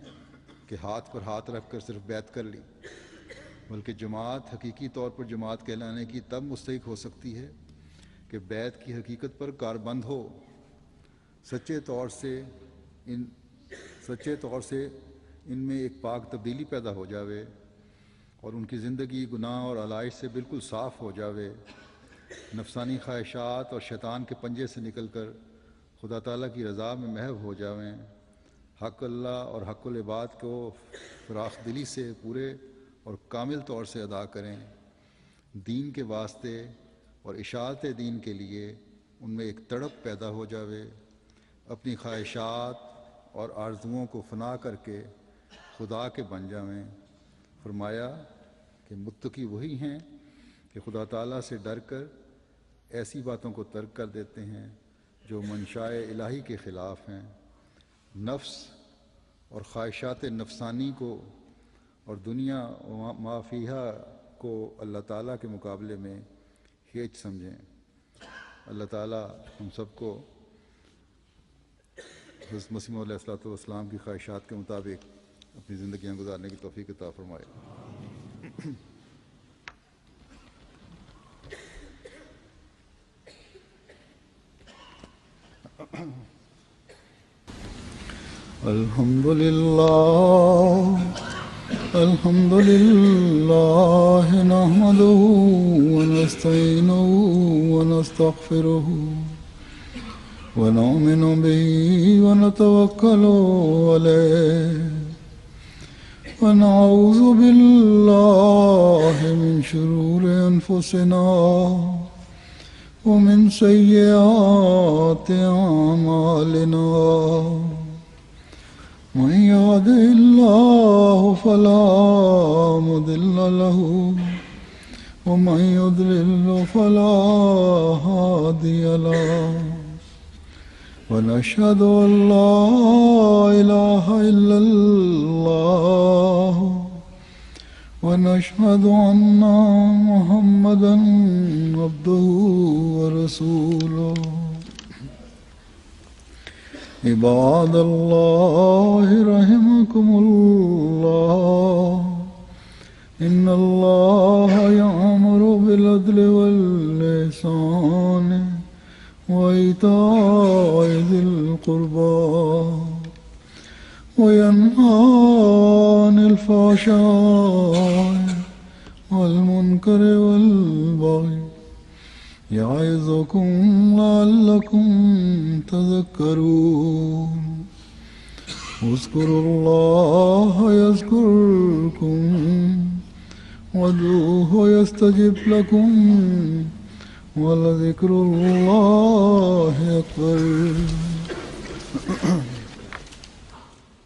کہ ہاتھ پر ہاتھ رکھ کر صرف بیعت کر لی، بلکہ جماعت حقیقی طور پر جماعت کہلانے کی تب مستحق ہو سکتی ہے کہ بیعت کی حقیقت پر کاربند ہو، سچے طور سے ان میں ایک پاک تبدیلی پیدا ہو جاوے اور ان کی زندگی گناہ اور علائش سے بالکل صاف ہو جاوے، نفسانی خواہشات اور شیطان کے پنجے سے نکل کر خدا تعالیٰ کی رضا میں محو ہو جاویں، حق اللہ اور حق العباد کو فراخ دلی سے پورے اور کامل طور سے ادا کریں، دین کے واسطے اور اشاعت دین کے لیے ان میں ایک تڑپ پیدا ہو جاوے، اپنی خواہشات اور آرزوؤں کو فنا کر کے خدا کے بن جاویں. فرمایا کہ متقی وہی ہیں کہ خدا تعالیٰ سے ڈر کر ایسی باتوں کو ترک کر دیتے ہیں جو منشاء الہی کے خلاف ہیں، نفس اور خواہشات نفسانی کو اور دنیا ما فیہا کو اللہ تعالیٰ کے مقابلے میں ہیچ سمجھیں. اللہ تعالیٰ ہم سب کو حضرت مسیح موعود علیہ السلام کی خواہشات کے مطابق اپنی زندگیاں گزارنے کی توفیق عطا فرمائے. الحمد للہ نحمده ونستعینه ونستغفره ونؤمن به ونتوکل علیہ ونعوذ باللہ من شرور انفسنا ومن سیئات اعمالنا من يهده الله فلا مضل له ومن يضلل فلا هادي له ونشهد أن لا إله إلا الله ونشهد أن محمدا عبده ورسوله. عباد الله رحمكم الله إن الله يأمر بالعدل والإحسان وإيتاء ذي القربى وينهى عن الفحشاء والمنكر والبغي يعظكم لعلكم تذكرون. اذكروا الله يذكركم وادعوه يستجب لكم ولذكر الله أكبر.